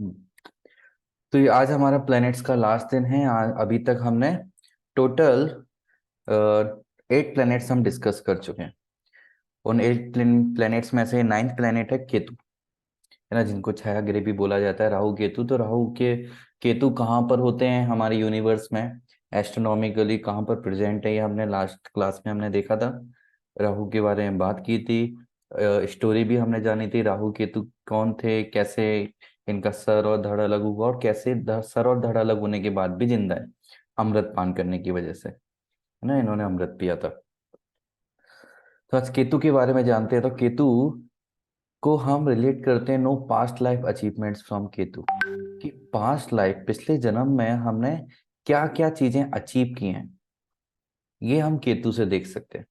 हम्म। तो ये आज हमारा प्लैनेट्स का लास्ट दिन है। अभी तक हमने टोटल 8 प्लैनेट्स हम डिस्कस कर चुके हैं। उन 8 प्लैनेट्स में से नाइन्थ प्लैनेट है केतु, है ना, जिनको छाया ग्रह भी बोला जाता है। राहु केतु, तो राहु के केतु कहाँ पर होते हैं हमारे यूनिवर्स में, एस्ट्रोनॉमिकली कहाँ पर प्रेजेंट है, ये हमने लास्ट क्लास में हमने देखा था। राहु के बारे में बात की थी, स्टोरी भी हमने जानी थी, राहु केतु कौन थे, कैसे इनका सर और धड़ अलग हुआ, और कैसे सर और धड़ अलग होने के बाद भी जिंदा है, अमृत पान करने की वजह से, है ना, इन्होंने अमृत पिया था। तो आज केतु के बारे में जानते हैं। तो केतु को हम रिलेट करते हैं no past life achievements from Ketu, कि पास्ट लाइफ पिछले जन्म में हमने क्या क्या चीजें अचीव की हैं, ये हम केतु से देख सकते हैं।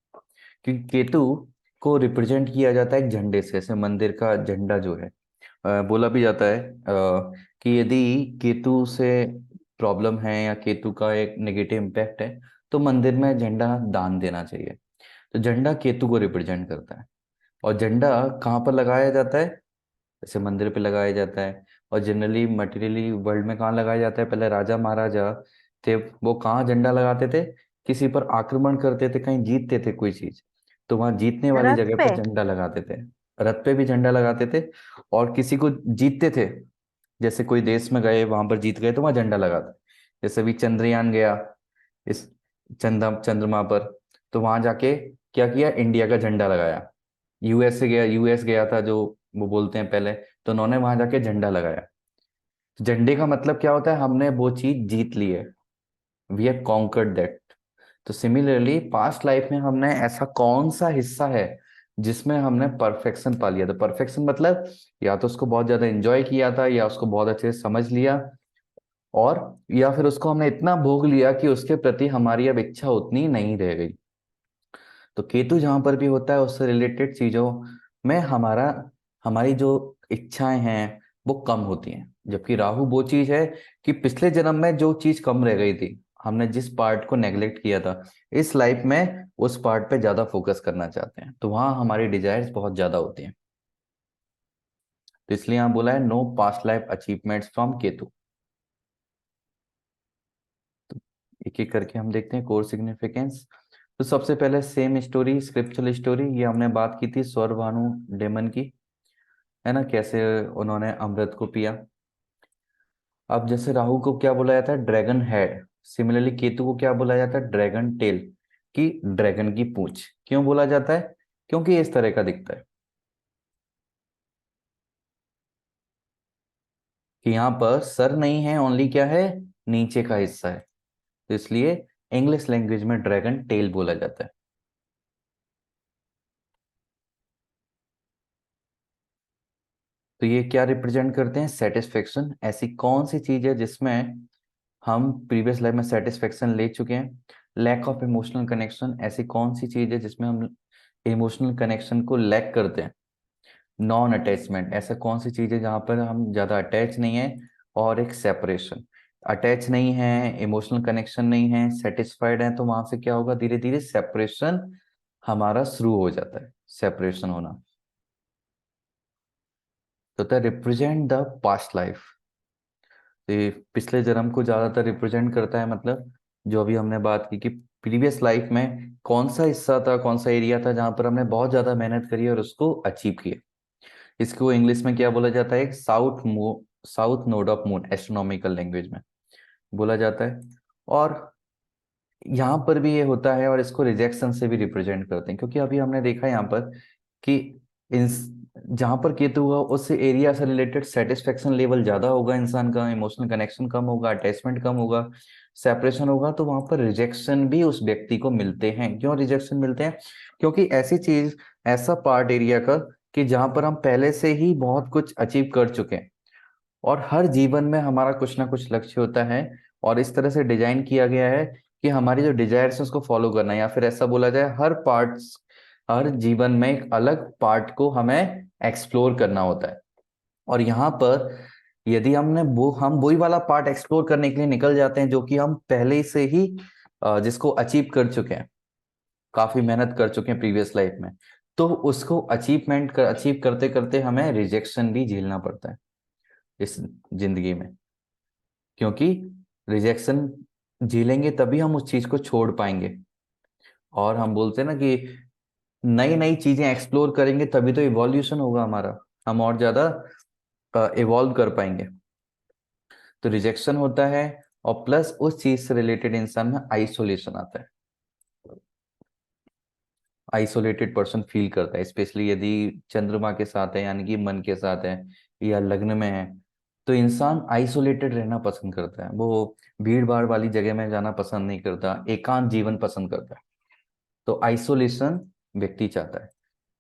क्योंकि केतु को रिप्रेजेंट किया जाता है एक झंडे से, जैसे मंदिर का झंडा जो है। बोला भी जाता है कि यदि केतु से प्रॉब्लम है या केतु का एक नेगेटिव इम्पैक्ट है, तो मंदिर में झंडा दान देना चाहिए। तो झंडा केतु को रिप्रेजेंट करता है। और झंडा कहाँ पर लगाया जाता है, जैसे मंदिर पे लगाया जाता है। और जनरली मटेरियली वर्ल्ड में कहाँ लगाया जाता है, पहले राजा महाराजा थे, वो कहाँ झंडा लगाते थे, किसी पर आक्रमण करते थे, कहीं जीतते थे कोई चीज, तो वहां जीतने वाली रथ जगह पे। पर झंडा लगाते थे। रथ पे भी झंडा लगाते थे। और किसी को जीतते थे, जैसे कोई देश में गए वहां पर जीत गए, तो वहां झंडा लगाते। जैसे अभी चंद्रयान गया इस चंद्रमा पर, तो वहां जाके क्या किया, इंडिया का झंडा लगाया। यूएस से गया, यूएस गया था जो, वो बोलते हैं पहले, तो उन्होंने वहां जाके झंडा लगाया। झंडे का मतलब क्या होता है, हमने वो चीज जीत ली है, वी हैव कॉन्कर्ड दैट। तो सिमिलरली पास्ट लाइफ में हमने ऐसा कौन सा हिस्सा है जिसमें हमने परफेक्शन पा लिया। तो परफेक्शन मतलब या तो उसको बहुत ज्यादा एंजॉय किया था, या उसको बहुत अच्छे से समझ लिया, और या फिर उसको हमने इतना भोग लिया कि उसके प्रति हमारी अब इच्छा उतनी नहीं रह गई। तो केतु जहां पर भी होता है उससे रिलेटेड चीजों में हमारा हमारी जो इच्छाएं हैं वो कम होती हैं। जबकि राहु वो चीज है कि पिछले जन्म में जो चीज कम रह गई थी, हमने जिस पार्ट को नेग्लेक्ट किया था, इस लाइफ में उस पार्ट पे ज्यादा फोकस करना चाहते हैं, तो वहां हमारी डिजायर्स बहुत ज्यादा होती हैं। तो इसलिए यहाँ बोला है no past life achievements from Ketu. तो एक एक करके हम देखते हैं कोर सिग्निफिकेंस। तो सबसे पहले सेम स्टोरी, स्क्रिप्चुरल स्टोरी, ये हमने बात की थी स्वर भानु डेमन की, है ना, कैसे उन्होंने अमृत को पिया। अब जैसे राहु को क्या बोला जाता है, ड्रैगन हेड। सिमिलरली केतु को क्या बोला जाता है, ड्रैगन टेल, कि ड्रैगन की पूंछ। क्यों बोला जाता है, क्योंकि ये इस तरह का दिखता है, कि यहाँ पर सर नहीं है, ओनली क्या है, नीचे का हिस्सा है। तो इसलिए इंग्लिश लैंग्वेज में ड्रैगन टेल बोला जाता है। तो ये क्या रिप्रेजेंट करते हैं, सेटिस्फेक्शन। ऐसी कौन सी चीज है जिसमें हम प्रीवियस लाइफ में सेटिस्फेक्शन ले चुके हैं। लैक ऑफ इमोशनल कनेक्शन, ऐसी कौन सी चीज है जिसमें हम इमोशनल कनेक्शन को लैक करते हैं। नॉन अटैचमेंट, ऐसा कौन सी चीज है जहां पर हम ज्यादा अटैच नहीं है। और एक सेपरेशन, अटैच नहीं है, इमोशनल कनेक्शन नहीं है, सेटिस्फाइड है, तो वहां से क्या होगा, धीरे धीरे सेपरेशन हमारा शुरू हो जाता है, सेपरेशन होना। तो रिप्रेजेंट द पास्ट लाइफ, ये पिछले जन्म को ज्यादातर रिप्रेजेंट करता है। मतलब जो अभी हमने बात की कि प्रीवियस लाइफ में कौन सा हिस्सा था, कौन सा एरिया था जहां पर हमने बहुत ज्यादा मेहनत करी और उसको अचीव किया। इसको इंग्लिश में क्या बोला जाता है, एक south node of moon, astronomical language में बोला जाता है। और यहाँ पर भी ये होता है, और इसको रिजेक्शन से भी रिप्रेजेंट करते हैं, क्योंकि अभी हमने देखा यहाँ पर कि इन जहाँ पर केतु हुआ उस एरिया से रिलेटेड सेटिस्फेक्शन लेवल ज्यादा होगा, इंसान का इमोशनल कनेक्शन कम होगा, अटैचमेंट कम होगा, सेपरेशन होगा, तो वहां पर रिजेक्शन भी उस व्यक्ति को मिलते हैं। क्यों रिजेक्शन मिलते हैं, क्योंकि ऐसी चीज, ऐसा पार्ट एरिया का, कि जहां पर हम पहले से ही बहुत कुछ अचीव कर चुके हैं, और हर जीवन में हमारा कुछ ना कुछ लक्ष्य होता है, और इस तरह से डिजाइन किया गया है कि हमारी जो डिजायर्स है उसको फॉलो करना है, या फिर ऐसा बोला जाए हर जीवन में एक अलग पार्ट को हमें एक्सप्लोर करना होता है। और यहाँ पर यदि हम वही वाला पार्ट एक्सप्लोर करने के लिए निकल जाते हैं जो कि हम पहले से ही जिसको अचीव कर चुके हैं, काफी मेहनत कर चुके हैं प्रीवियस लाइफ में, तो उसको अचीव करते करते हमें रिजेक्शन भी झेलना पड़ता है। इस जिंदगी में, क्योंकि रिजेक्शन झेलेंगे तभी हम उस चीज को छोड़ पाएंगे। और हम बोलते हैं ना कि नई नई चीजें एक्सप्लोर करेंगे तभी तो इवोल्यूशन होगा हमारा, हम और ज्यादा इवॉल्व कर पाएंगे। तो रिजेक्शन होता है, और प्लस उस चीज से रिलेटेड इंसान में आइसोलेशन आता है, आइसोलेटेड पर्सन फील करता है, स्पेशली यदि चंद्रमा के साथ है यानी कि मन के साथ है या लग्न में है, तो इंसान आइसोलेटेड रहना पसंद करता है, वो भीड़ भाड़ वाली जगह में जाना पसंद नहीं करता, एकांत जीवन पसंद करता है। तो आइसोलेशन व्यक्ति चाहता है।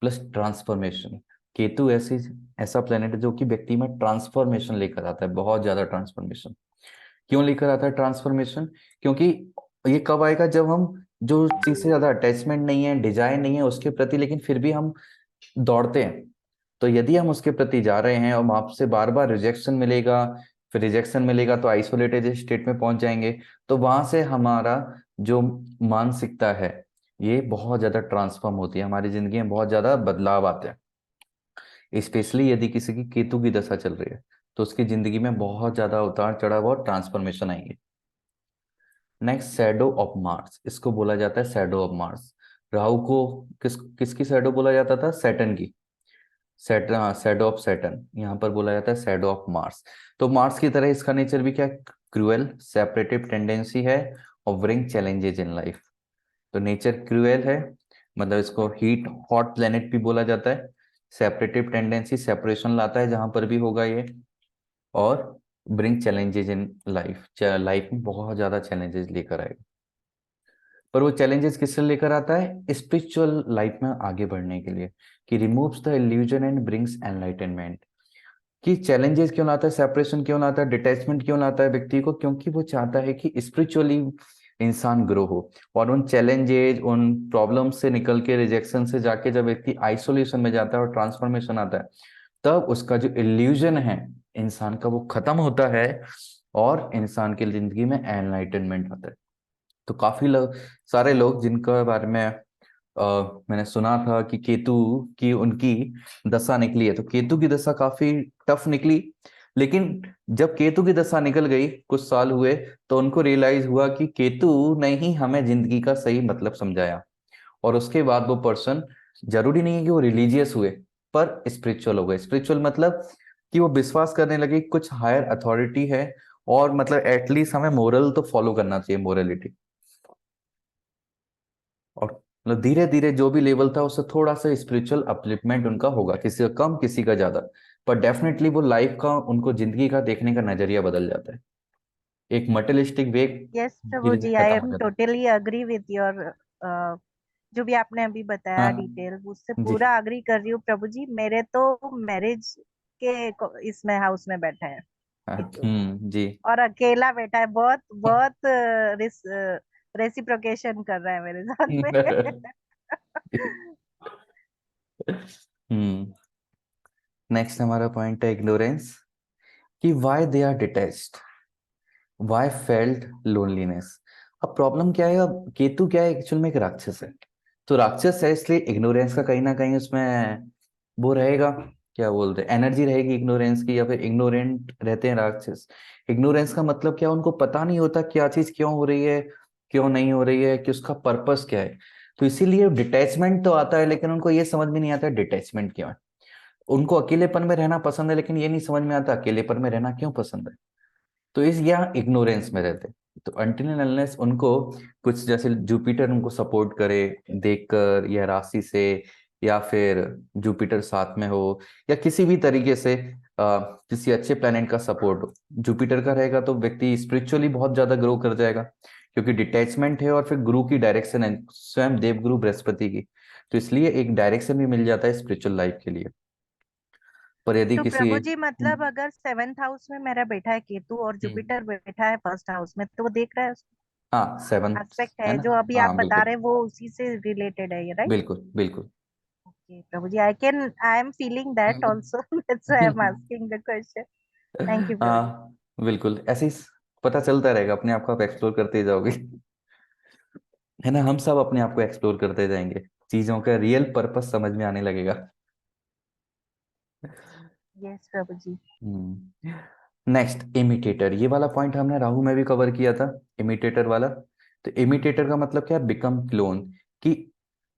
प्लस ट्रांसफॉर्मेशन, केतु ऐसी ऐसा प्लेनेट है जो कि व्यक्ति में ट्रांसफॉर्मेशन लेकर आता है, बहुत ज्यादा ट्रांसफॉर्मेशन। क्यों लेकर आता है ट्रांसफॉर्मेशन? क्योंकि ये कब आएगा, जब हम जो चीज से ज्यादा अटैचमेंट नहीं है, डिजायर नहीं है उसके प्रति, लेकिन फिर भी हम दौड़ते हैं। तो यदि हम उसके प्रति जा रहे हैं और आपसे बार बार रिजेक्शन मिलेगा, फिर रिजेक्शन मिलेगा तो आइसोलेटेड स्टेट में पहुंच जाएंगे। तो वहां से हमारा जो मानसिकता है ये बहुत ज्यादा ट्रांसफॉर्म होती है, हमारी जिंदगी में बहुत ज्यादा बदलाव आते हैं। स्पेशली यदि किसी की केतु की दशा चल रही है तो उसकी जिंदगी में बहुत ज्यादा उतार चढ़ाव और ट्रांसफॉर्मेशन आएंगे। नेक्स्ट, शैडो ऑफ मार्स, इसको बोला जाता है शैडो ऑफ मार्स। राहु को किसकी शैडो बोला जाता था? सैटर्न की। सैटर्न, हाँ, शैडो ऑफ सैटर्न, यहाँ पर बोला जाता है शैडो ऑफ मार्स। तो मार्स की तरह इसका नेचर भी क्या, क्रूएल, सेपरेटिव टेंडेंसी है और ब्रिंग चैलेंजेस इन लाइफ। तो नेचर क्रूएल है, मतलब इसको हीट हॉट प्लेनेट भी बोला जाता है। सेपरेटिव टेंडेंसी, सेपरेशन लाता है जहां पर भी होगा ये। और bring challenges in life, life में बहुत ज्यादा चैलेंजेस लेकर आएगा। पर वो चैलेंजेस किससे लेकर आता है? स्पिरिचुअल लाइफ में आगे बढ़ने के लिए, कि removes the illusion and brings enlightenment. कि चैलेंजेस क्यों लाता है, सेपरेशन क्यों लाता है, डिटैचमेंट क्यों लाता है व्यक्ति को? क्योंकि वो चाहता है कि स्पिरिचुअली इंसान ग्रो हो। और उन चैलेंजेस, उन प्रॉब्लम्स से निकल के, रिजेक्शन से जाके जब व्यक्ति आइसोलेशन में जाता है और ट्रांसफॉर्मेशन आता है, तब उसका जो इल्यूजन है इंसान का वो खत्म होता है और इंसान की जिंदगी में एनलाइटनमेंट आता है। तो काफी लोग, सारे लोग जिनके बारे में मैंने सुना था कि केतु की उनकी दशा निकली है, तो केतु की दशा काफी टफ निकली। लेकिन जब केतु की दशा निकल गई, कुछ साल हुए, तो उनको रियलाइज हुआ कि केतु ने ही हमें जिंदगी का सही मतलब समझाया। और उसके बाद वो पर्सन, जरूरी नहीं है कि वो रिलीजियस हुए, पर स्पिरिचुअल हो गए। स्पिरिचुअल मतलब कि वो विश्वास करने लगे कि कुछ हायर अथॉरिटी है, और मतलब एटलीस्ट हमें मोरल तो फॉलो करना चाहिए, मोरलिटी। और मतलब धीरे धीरे जो भी लेवल था उससे थोड़ा सा स्पिरिचुअल अपलिफ्टमेंट उनका होगा, किसी का कम किसी का ज्यादा। पर डेफिनेटली वो लाइफ का, उनको जिंदगी का देखने का नजरिया बदल जाता है, एक मटेरियलिस्टिक वे यस प्रभु धीरे धीरे जी, आई खत्म हो एम जाता है। टोटली अग्री विथ योर जो भी आपने अभी बताया हाँ डिटेल, उससे जी। पूरा अग्री कर रही हूँ प्रभु जी। मेरे तो मैरिज के इसमें हाउस में बैठा है हाँ, किट्टू, जी। और अकेला बैठा है, बहुत बहुत रेसिप्रोकेशन कर रहा है मेरे साथ में। हम्म। नेक्स्ट हमारा पॉइंट है इग्नोरेंस, कि why they are detached, why felt loneliness. अब प्रॉब्लम क्या है, अब केतु क्या है, एक्चुअल में एक राक्षस है। तो राक्षस है इसलिए इग्नोरेंस का कहीं ना कहीं उसमें वो रहेगा, क्या बोलते हैं, एनर्जी रहेगी इग्नोरेंस की, या फिर इग्नोरेंट रहते हैं राक्षस। इग्नोरेंस का मतलब क्या, उनको पता नहीं होता क्या चीज क्यों हो रही है, क्यों नहीं हो रही है, कि उसका पर्पस क्या है। तो इसीलिए डिटैचमेंट तो आता है, लेकिन उनको ये समझ में नहीं आता डिटैचमेंट क्यों है। उनको अकेलेपन में रहना पसंद है, लेकिन ये नहीं समझ में आता अकेलेपन में रहना क्यों पसंद है। तो इस यहाँ इग्नोरेंस में रहते हैं। तो अनटिल एंड अनलेस उनको कुछ, जैसे जुपिटर उनको सपोर्ट करे देखकर, या राशि से, या फिर जुपिटर साथ में हो, या किसी भी तरीके से किसी अच्छे प्लेनेट का सपोर्ट हो। जुपिटर का रहेगा तो व्यक्ति स्पिरिचुअली बहुत ज्यादा ग्रो कर जाएगा, क्योंकि डिटैचमेंट है, और फिर गुरु की डायरेक्शन है, स्वयं देवगुरु बृहस्पति की। तो इसलिए एक डायरेक्शन भी मिल जाता है स्पिरिचुअल लाइफ के लिए। पर यदि तो किसी प्रभु जी मतलब अगर सेवेंथ हाउस में मेरा बैठा है केतु और हम्म, जुपिटर बैठा है फर्स्ट हाउस में, तो वो देख रहा है, हाँ, सेवन, एस्पेक्ट है है ना? जो अभी आप हाँ बता रहे बिल्कुल, हैं वो उसी से रिलेटेड है, ये राइट? बिल्कुल बिल्कुल। Okay Prabhu ji, I am feeling that also, that's why I am asking the question. Thank you प्रभु जी। हाँ बिल्कुल, ऐसे ही पता चलता रहेगा अपने आप को, आप एक्सप्लोर करते ही जाओगे, है ना? हम सब अपने आप को एक्सप्लोर करते जाएंगे, चीजों का रियल पर्पस समझ में आने लगेगा। Yes Prabhu ji. Next imitator, ये वाला पॉइंट हमने राहु में भी कवर किया था, इमिटेटर वाला। तो इमिटेटर का मतलब क्या है, बिकम क्लोन। कि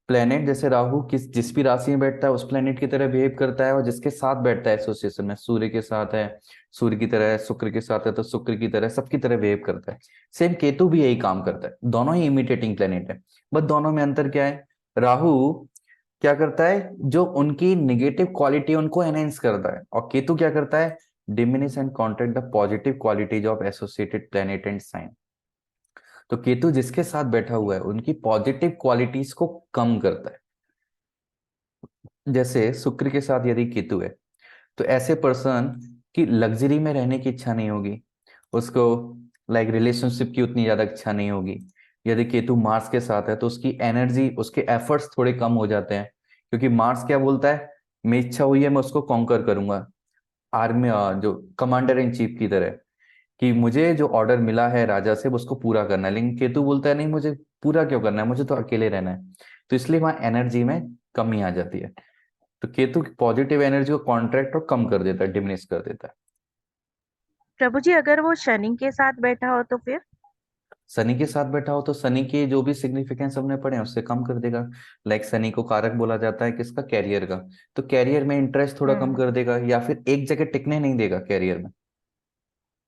प्लेनेट जैसे राहु जिस भी राशि में बैठता है उस प्लेनेट की तरह बिहेव करता है, और जिसके साथ बैठता है एसोसिएशन में, सूर्य के साथ है सूर्य की तरह है, शुक्र के साथ है तो शुक्र की तरह, सबकी तरह बिहेव करता है। सेम केतु भी यही काम करता है, दोनों ही इमिटेटिंग प्लेनेट है। बस दोनों में अंतर क्या है, राहु क्या करता है, जो उनकी निगेटिव क्वालिटी उनको एनहेंस करता है, और केतु क्या करता है, diminish and contract the positive qualities of associated planet and sign. तो केतु जिसके साथ बैठा हुआ है उनकी पॉजिटिव क्वालिटीज को कम करता है। जैसे शुक्र के साथ यदि केतु है तो ऐसे पर्सन की लग्जरी में रहने की इच्छा नहीं होगी, उसको लाइक रिलेशनशिप की उतनी ज्यादा इच्छा नहीं होगी। यदि केतु मार्स के साथ है तो उसकी एनर्जी, उसके एफर्ट्स थोड़े कम हो जाते हैं, क्योंकि मार्स क्या बोलता है, मेरी इच्छा हुई है मैं उसको कॉन्कर करूंगा, आर्मी जो कमांडर इन चीफ की तरह, कि मुझे जो ऑर्डर मिला है राजा से वो उसको पूरा करना है। लेकिन केतु बोलता है नहीं, मुझे पूरा क्यों करना है, मुझे तो अकेले रहना है। तो इसलिए वहां एनर्जी में कमी आ जाती है। तो केतु पॉजिटिव एनर्जी को कॉन्ट्रैक्ट और कम कर देता है, डिमिनिश कर देता है। प्रभु जी अगर वो शनि के साथ बैठा हो तो फिर? शनि के साथ बैठा हो तो शनि के जो भी सिग्निफिकेंस हमने पढ़े हैं उससे कम कर देगा। लाइक शनि को कारक बोला जाता है किसका, कैरियर का। तो कैरियर में इंटरेस्ट थोड़ा कम हम्म। कर देगा, या फिर एक जगह टिकने नहीं देगा कैरियर में।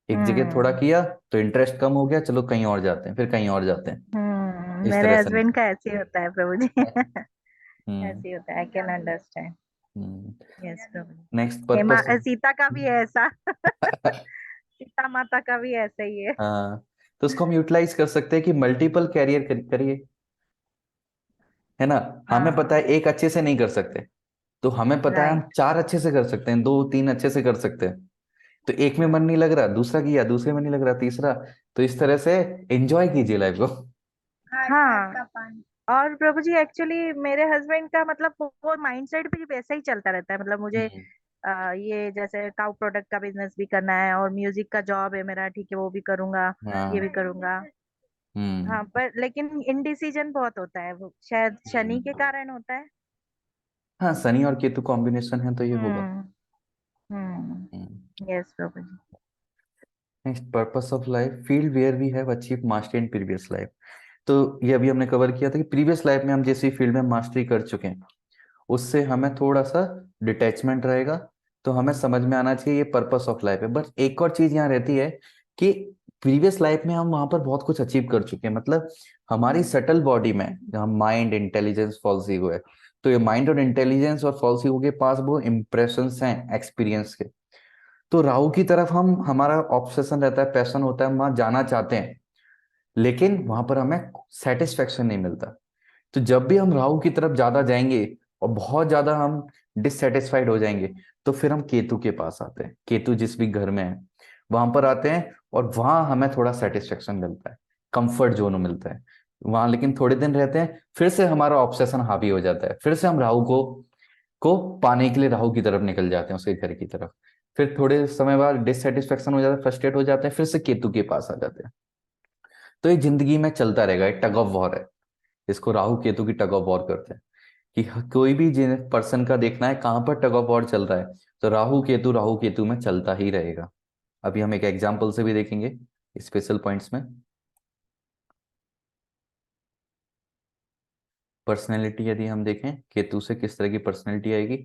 एक जगह थोड़ा हम्म। किया तो इंटरेस्ट कम हो गया, चलो कहीं और जाते हैं, फिर कहीं और जाते हैं। इस मेरे तरह से हस्बैंड का ऐसे ही होता है प्रभु जी। हम्म। ऐसे ही होता है, I can understand. Hmm. Yes Prabhu ji. Next Hema purpose. Sita का भी है ऐसा। सीता माता का भी ऐसा ही है। हाँ, तो उसको हम यूटिलाइज कर सकते हैं कि मल्टीपल कैरियर करिए, है ना। हमें पता है हाँ। एक अच्छे से नहीं कर सकते, तो हमें पता है हम राइट। चार अच्छे से कर सकते हैं, दो तीन अच्छे से कर सकते हैं। तो एक में मन नहीं लग रहा, दूसरा किया, दूसरे में नहीं लग रहा, तीसरा। तो इस तरह से एंजॉय कीजिए लाइफ को। हाँ। और प्रभु जी एक्चुअली मेरे हस्बैंड का मतलब वो माइंडसेट भी वैसा ही चलता रहता है। मतलब मुझे हम्म। ये जैसे काउ प्रोडक्ट का बिजनेस भी करना है और म्यूजिक का जॉब है मेरा, ठीक है वो भी करूंगा, ये भी हाँ। करूंगा। हाँ हम्म। पर लेकिन इनडिसीजन बहुत होता है, वो शायद शनि के हम्म। कारण होता है। हाँ, शनि और केतु कॉम्बिनेशन है तो ये होगा। Hmm. Yes Prabhu ji. Next purpose of life, field where we have achieve mastery in previous life. तो ये अभी हमने कवर किया था कि प्रीवियस लाइफ में हम जैसी फील्ड में मास्टरी कर चुके हैं उससे हमें थोड़ा सा डिटैचमेंट रहेगा। तो हमें समझ में आना चाहिए ये पर्पस ऑफ लाइफ है। बट एक और चीज यहाँ रहती है कि प्रीवियस लाइफ में हम वहां पर बहुत कुछ अचीव कर चुके हैं, मतलब हमारी सटल बॉडी में जहाँ माइंड इंटेलिजेंस फॉल्स ईगो है, तो ये माइंड और इंटेलिजेंस और फॉल्स ईगो के पास वो इम्प्रेशंस हैं एक्सपीरियंस के। तो राहु की तरफ हम, हमारा ऑब्सेशन रहता है, पैशन होता है, हम वहां जाना चाहते हैं, लेकिन वहां पर हमें सेटिस्फेक्शन नहीं मिलता। तो जब भी हम राहु की तरफ ज्यादा जाएंगे और बहुत ज्यादा हम डिससेटिस्फाइड हो जाएंगे, तो फिर हम केतु के पास आते हैं, केतु जिस भी घर में है वहां पर आते हैं, और वहां हमें थोड़ा सेटिस्फेक्शन मिलता है, कंफर्ट जोन मिलता है वहां। लेकिन थोड़े दिन रहते हैं फिर से हमारा ऑब्सेशन हावी हो जाता है, फिर से हम राहु को पाने के लिए राहु की तरफ निकल जाते हैं, उसके घर की तरफ। फिर थोड़े समय बाद डिससेटिस्फेक्शन हो जाता है, फ्रस्ट्रेट हो जाते हैं, फिर से केतु के पास आ जाते हैं। तो ये जिंदगी में चलता रहेगा, एक टग ऑफ वॉर है। इसको राहु केतु की टग ऑफ वॉर करते हैं कि कोई भी जिन पर्सन का देखना है कहाँ पर टग ऑफ वॉर चल रहा है, तो राहु केतु में चलता ही रहेगा। अभी हम एक एग्जाम्पल से भी देखेंगे स्पेशल पॉइंट्स में। पर्सनैलिटी यदि हम देखें केतु से किस तरह की पर्सनैलिटी आएगी,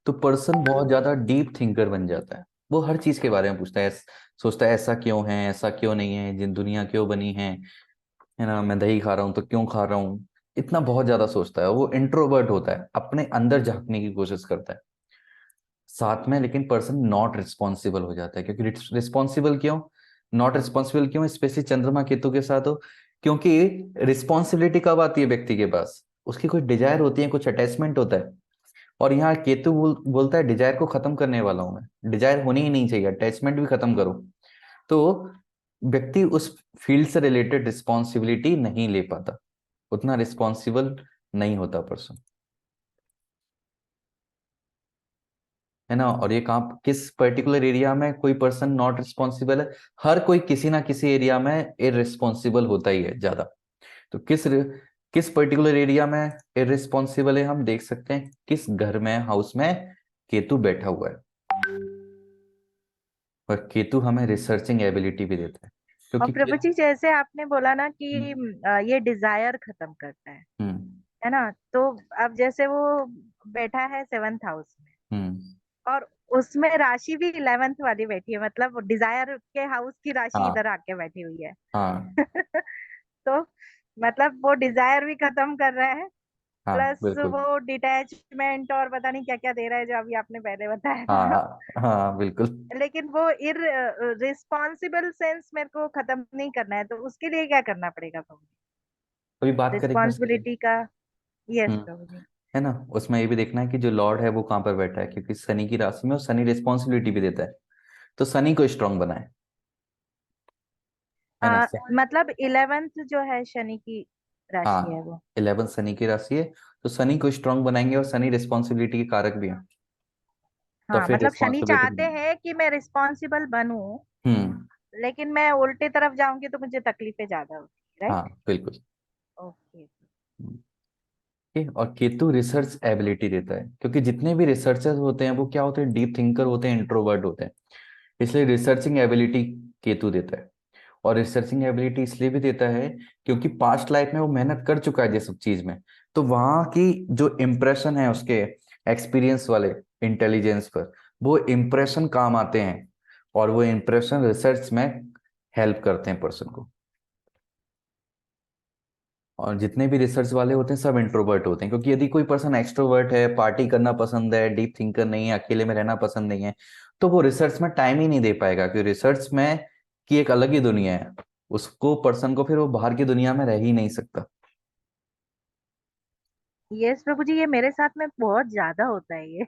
तो पर्सन बहुत ज्यादा डीप थिंकर बन जाता है। वो हर चीज के बारे में पूछता है, सोचता है ऐसा क्यों है, ऐसा क्यों नहीं है, जिन दुनिया क्यों बनी है ना, मैं दही खा रहा हूँ तो क्यों खा रहा हूँ, इतना बहुत ज्यादा सोचता है। वो इंट्रोवर्ट होता है, अपने अंदर झांकने की कोशिश करता है साथ में। लेकिन पर्सन नॉट रिस्पॉन्सिबल हो जाता है, क्योंकि रिस्पॉन्सिबल क्यों, नॉट रिस्पॉन्सिबल क्यों, स्पेशली चंद्रमा केतु के साथ हो, क्योंकि रिस्पॉन्सिबिलिटी कब आती है व्यक्ति के पास, उसकी कुछ डिजायर होती है, कुछ अटैचमेंट होता है। और यहाँ केतु बोलता है डिजायर को खत्म करने वाला हूं मैं, डिजायर होनी ही नहीं चाहिए, अटैचमेंट भी खत्म करो। तो व्यक्ति उस फील्ड से रिलेटेड रिस्पॉन्सिबिलिटी नहीं ले पाता, उतना रिस्पॉन्सिबल नहीं होता पर्सन, है ना। और ये काम किस पर्टिकुलर एरिया में कोई पर्सन नॉट रिस्पॉन्सिबल है, हर कोई किसी ना किसी एरिया में इररिस्पॉन्सिबल होता ही है ज्यादा। तो किस पर्टिकुलर एरिया में इररिस्पॉन्सिबल है, हम देख सकते हैं किस घर में, हाउस में केतु बैठा हुआ है। और केतु हमें रिसर्चिंग एबिलिटी भी देता है, और क्योंकि प्रभु जी जैसे आपने बोला ना कि ये डिजायर खत्म करता हम्म है ना। तो अब जैसे वो बैठा है 7th हाउस में, हम्म और उसमें राशि भी 11th वाली बैठी है, मतलब डिजायर के हाउस की राशि हाँ इधर आके बैठी हुई है। हाँ तो मतलब वो डिजायर भी खत्म कर रहा है, हाँ प्लस बिल्कुल। वो डिटैचमेंट और पता नहीं क्या क्या दे रहा है जो अभी आपने पहले बताया हाँ था। हाँ हाँ बिल्कुल। लेकिन वो इर रिस्पॉन्सिबल सेंस मेरे को खत्म नहीं करना है, तो उसके लिए क्या करना पड़ेगा प्रभु जी? अभी बात करेंगे उसके। रिस्पॉन्सिबिलिटी का। यस हम्म प्रभु जी। है ना, उसमें ये भी देखना है कि जो लॉर्ड है वो कहाँ पर बैठा है, क्योंकि शनि की राशि में, और शनि रिस्पॉन्सिबिलिटी भी देता है, तो शनि को स्ट्रांग बनाए, है ना। मतलब 11th जो है शनि की राशि है हाँ, वो। 11 शनि की राशि है, तो शनि को स्ट्रांग बनाएंगे, और शनि रिस्पॉन्सिबिलिटी के कारक भी है, तो हाँ फिर मतलब शनि रिस्पॉन्सिबिलिटी चाहते भी। हैं कि मैं रिस्पॉन्सिबल बनूं, हम्म लेकिन मैं उल्टे तरफ जाऊंगी तो मुझे तकलीफें ज्यादा होती, हाँ राइट। बिल्कुल। ओके। हम्म, ठीक। और केतु रिसर्च एबिलिटी देता है, क्योंकि जितने भी रिसर्चर्स होते हैं वो क्या होते हैं, डीप थिंकर होते हैं, इंट्रोवर्ट होते हैं, इसलिए रिसर्चिंग एबिलिटी केतु देता है। और रिसर्चिंग एबिलिटी इसलिए भी देता है क्योंकि पास्ट लाइफ में वो मेहनत कर चुका है जिस सब चीज में, तो वहां की जो इम्प्रेशन है उसके एक्सपीरियंस वाले इंटेलिजेंस पर, वो इम्प्रेशन काम आते हैं, और वो इम्प्रेशन रिसर्च में हेल्प करते हैं पर्सन को। और जितने भी रिसर्च वाले होते हैं सब इंट्रोवर्ट होते हैं, क्योंकि यदि कोई पर्सन एक्सट्रोवर्ट है, पार्टी करना पसंद है, डीप थिंकर नहीं है, अकेले में रहना पसंद नहीं है, तो वो रिसर्च में टाइम ही नहीं दे पाएगा, क्योंकि रिसर्च में की एक अलग ही दुनिया है, उसको पर्सन को फिर वो बाहर की दुनिया में रह ही नहीं सकता। यस प्रभु जी, ये मेरे साथ में बहुत ज्यादा होता है ये।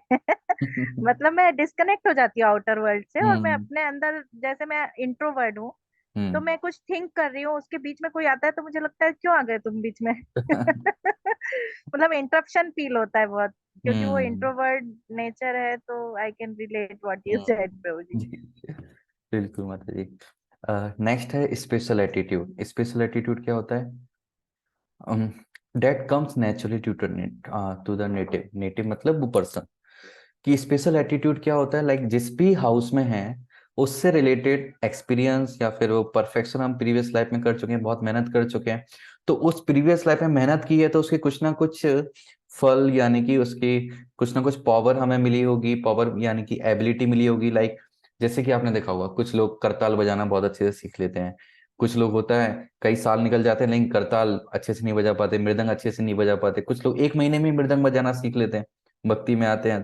मतलब मैं डिस्कनेक्ट हो जाती हूँ आउटर वर्ल्ड से, और मैं हम्म अपने अंदर, जैसे मैं इंट्रोवर्ट हूँ, तो हम्म मैं कुछ थिंक कर रही हूँ, उसके बीच में कोई आता है तो मुझे लगता है क्यों आ गए तुम बीच में। मतलब इंटरप्शन फील होता है बहुत, क्योंकि वो हम्म इंट्रोवर्ट नेचर है, तो I can relate what you said प्रभु जी। जी, बिल्कुल माता जी। नेक्स्ट है स्पेशल एटीट्यूड। स्पेशल एटीट्यूड क्या होता है? That comes naturally to the native. Native मतलब वो पर्सन की स्पेशल एटीट्यूड क्या होता है, लाइक जिस भी हाउस में है उससे रिलेटेड एक्सपीरियंस, या फिर वो परफेक्शन हम प्रीवियस लाइफ में कर चुके हैं, बहुत मेहनत कर चुके हैं, तो उस प्रीवियस लाइफ में मेहनत की है तो उसके कुछ ना कुछ फल, यानी कि उसकी कुछ ना कुछ पावर हमें मिली होगी, पावर यानी कि एबिलिटी मिली होगी। लाइक जैसे कि आपने देखा होगा कुछ लोग करताल बजाना बहुत अच्छे से सीख लेते हैं, कुछ लोग होता है कई साल निकल जाते हैं लेकिन करताल अच्छे से नहीं बजा पाते, मृदंग अच्छे से नहीं बजा पाते, कुछ लोग एक महीने में ही मृदंग बजाना सीख लेते हैं, भक्ति में आते हैं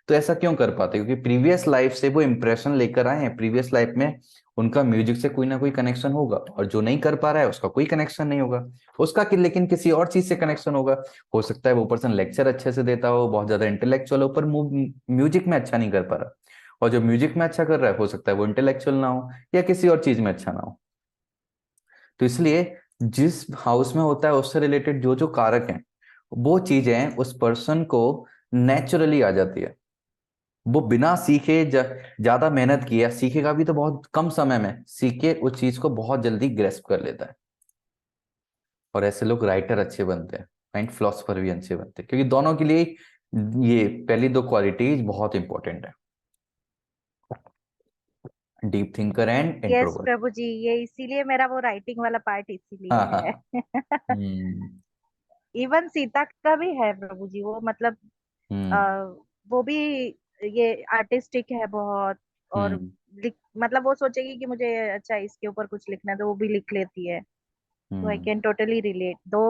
तो ऐसा क्यों कर पाते? क्योंकि प्रीवियस लाइफ से वो इंप्रेशन लेकर आए हैं, प्रीवियस लाइफ में उनका म्यूजिक से कोई ना कोई कनेक्शन होगा, और जो नहीं कर पा रहा है उसका कोई कनेक्शन नहीं होगा, उसका लेकिन किसी और चीज से कनेक्शन होगा। हो सकता है वो पर्सन लेक्चर अच्छे से देता हो, बहुत ज्यादा इंटेलेक्चुअल हो, पर म्यूजिक में अच्छा नहीं कर पा रहा, और जो म्यूजिक में अच्छा कर रहा है हो सकता है वो इंटेलेक्चुअल ना हो, या किसी और चीज में अच्छा ना हो। तो इसलिए जिस हाउस में होता है उससे रिलेटेड जो जो कारक हैं, वो चीजें उस पर्सन को नेचुरली आ जाती है, वो बिना सीखे ज्यादा मेहनत किया, सीखेगा भी तो बहुत कम समय में, सीखे उस चीज को बहुत जल्दी ग्रेस्प कर लेता है। और ऐसे लोग राइटर अच्छे बनते हैं, एंड फिलोसफर भी अच्छे बनते हैं, क्योंकि दोनों के लिए ये पहली दो क्वालिटीज बहुत इंपॉर्टेंट है, deep thinker and yes introvert. प्रभु जी, ये इसीलिए मेरा वो राइटिंग वाला पार्ट हाँ इसीलिए हाँ। है। हम्म इवन सीता का भी है प्रभु जी, वो मतलब आ, हम्म वो भी ये आर्टिस्टिक है बहुत, और हम्म मतलब वो सोचेगी कि मुझे अच्छा इसके ऊपर कुछ लिखना है तो वो भी लिख लेती है। तो आई हम्म कैन टोटली रिलेट दो।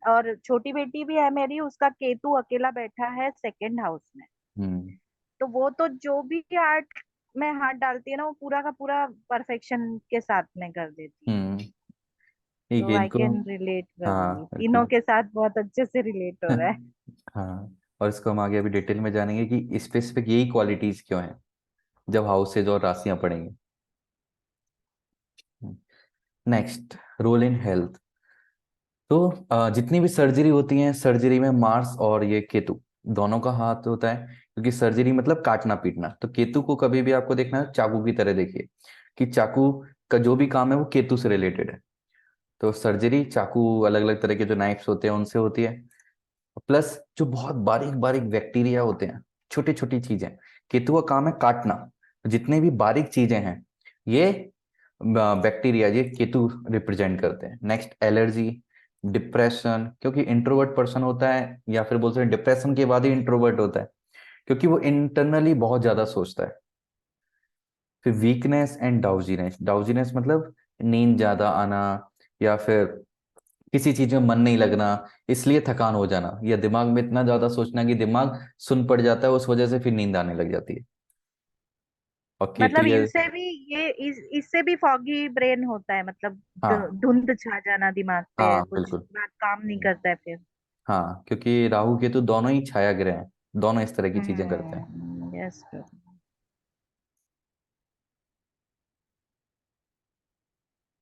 और छोटी बेटी भी है मेरी, उसका केतु अकेला बैठा है 2nd हाउस में। हम्म तो वो तो जो भी आर्ट में हाथ डालती है ना, वो पूरा का पूरा परफेक्शन के साथ में कर देती है। हम्म ठीक तो है आई इनको। कैन रिलेट प्रभु हाँ जी, तीनों बिल्कुल। के साथ बहुत अच्छे से रिलेट हो रहा है। हाँ, और इसको हम आगे अभी डिटेल में जानेंगे कि स्पेसिफिक यही क्वालिटीज क्यों हैं जब हाउसेज और राशियां पढ़ेंगे। Next, role in health. तो जितनी भी सर्जरी होती है, सर्जरी में मार्स और ये केतु दोनों का हाथ होता है, क्योंकि सर्जरी मतलब काटना पीटना, तो केतु को कभी भी आपको देखना है चाकू की तरह देखिए, कि चाकू का जो भी काम है वो केतु से रिलेटेड है। तो सर्जरी चाकू, अलग अलग तरह के जो नाइफ्स होते हैं उनसे होती है, प्लस जो बहुत बारीक बारीक बैक्टीरिया होते हैं, छोटी छोटी चीजें, केतु का काम है काटना, जितने भी बारीक चीजें हैं ये बैक्टीरिया, ये केतु रिप्रेजेंट करते हैं। नेक्स्ट एलर्जी, डिप्रेशन, क्योंकि इंट्रोवर्ट पर्सन होता है, या फिर बोलते हैं डिप्रेशन के बाद ही इंट्रोवर्ट होता है, क्योंकि वो इंटरनली बहुत ज्यादा सोचता है। फिर वीकनेस एंड डाउजीनेस, डाउजीनेस मतलब नींद ज्यादा आना, या फिर किसी चीज में मन नहीं लगना, इसलिए थकान हो जाना, या दिमाग में इतना ज्यादा सोचना कि दिमाग सुन पड़ जाता है, उस वजह से फिर नींद आने लग जाती है। और केतु मतलब ये, इनसे भी ये इससे भी फॉगी ब्रेन होता है, मतलब हाँ धुंध छा जाना दिमाग पे, हाँ कुछ बिल्कुल। बात काम नहीं करता है फिर। हाँ, क्योंकि राहु केतु दोनों ही छाया ग्रह हैं, दोनों इस तरह की चीजें करते हैं। यस।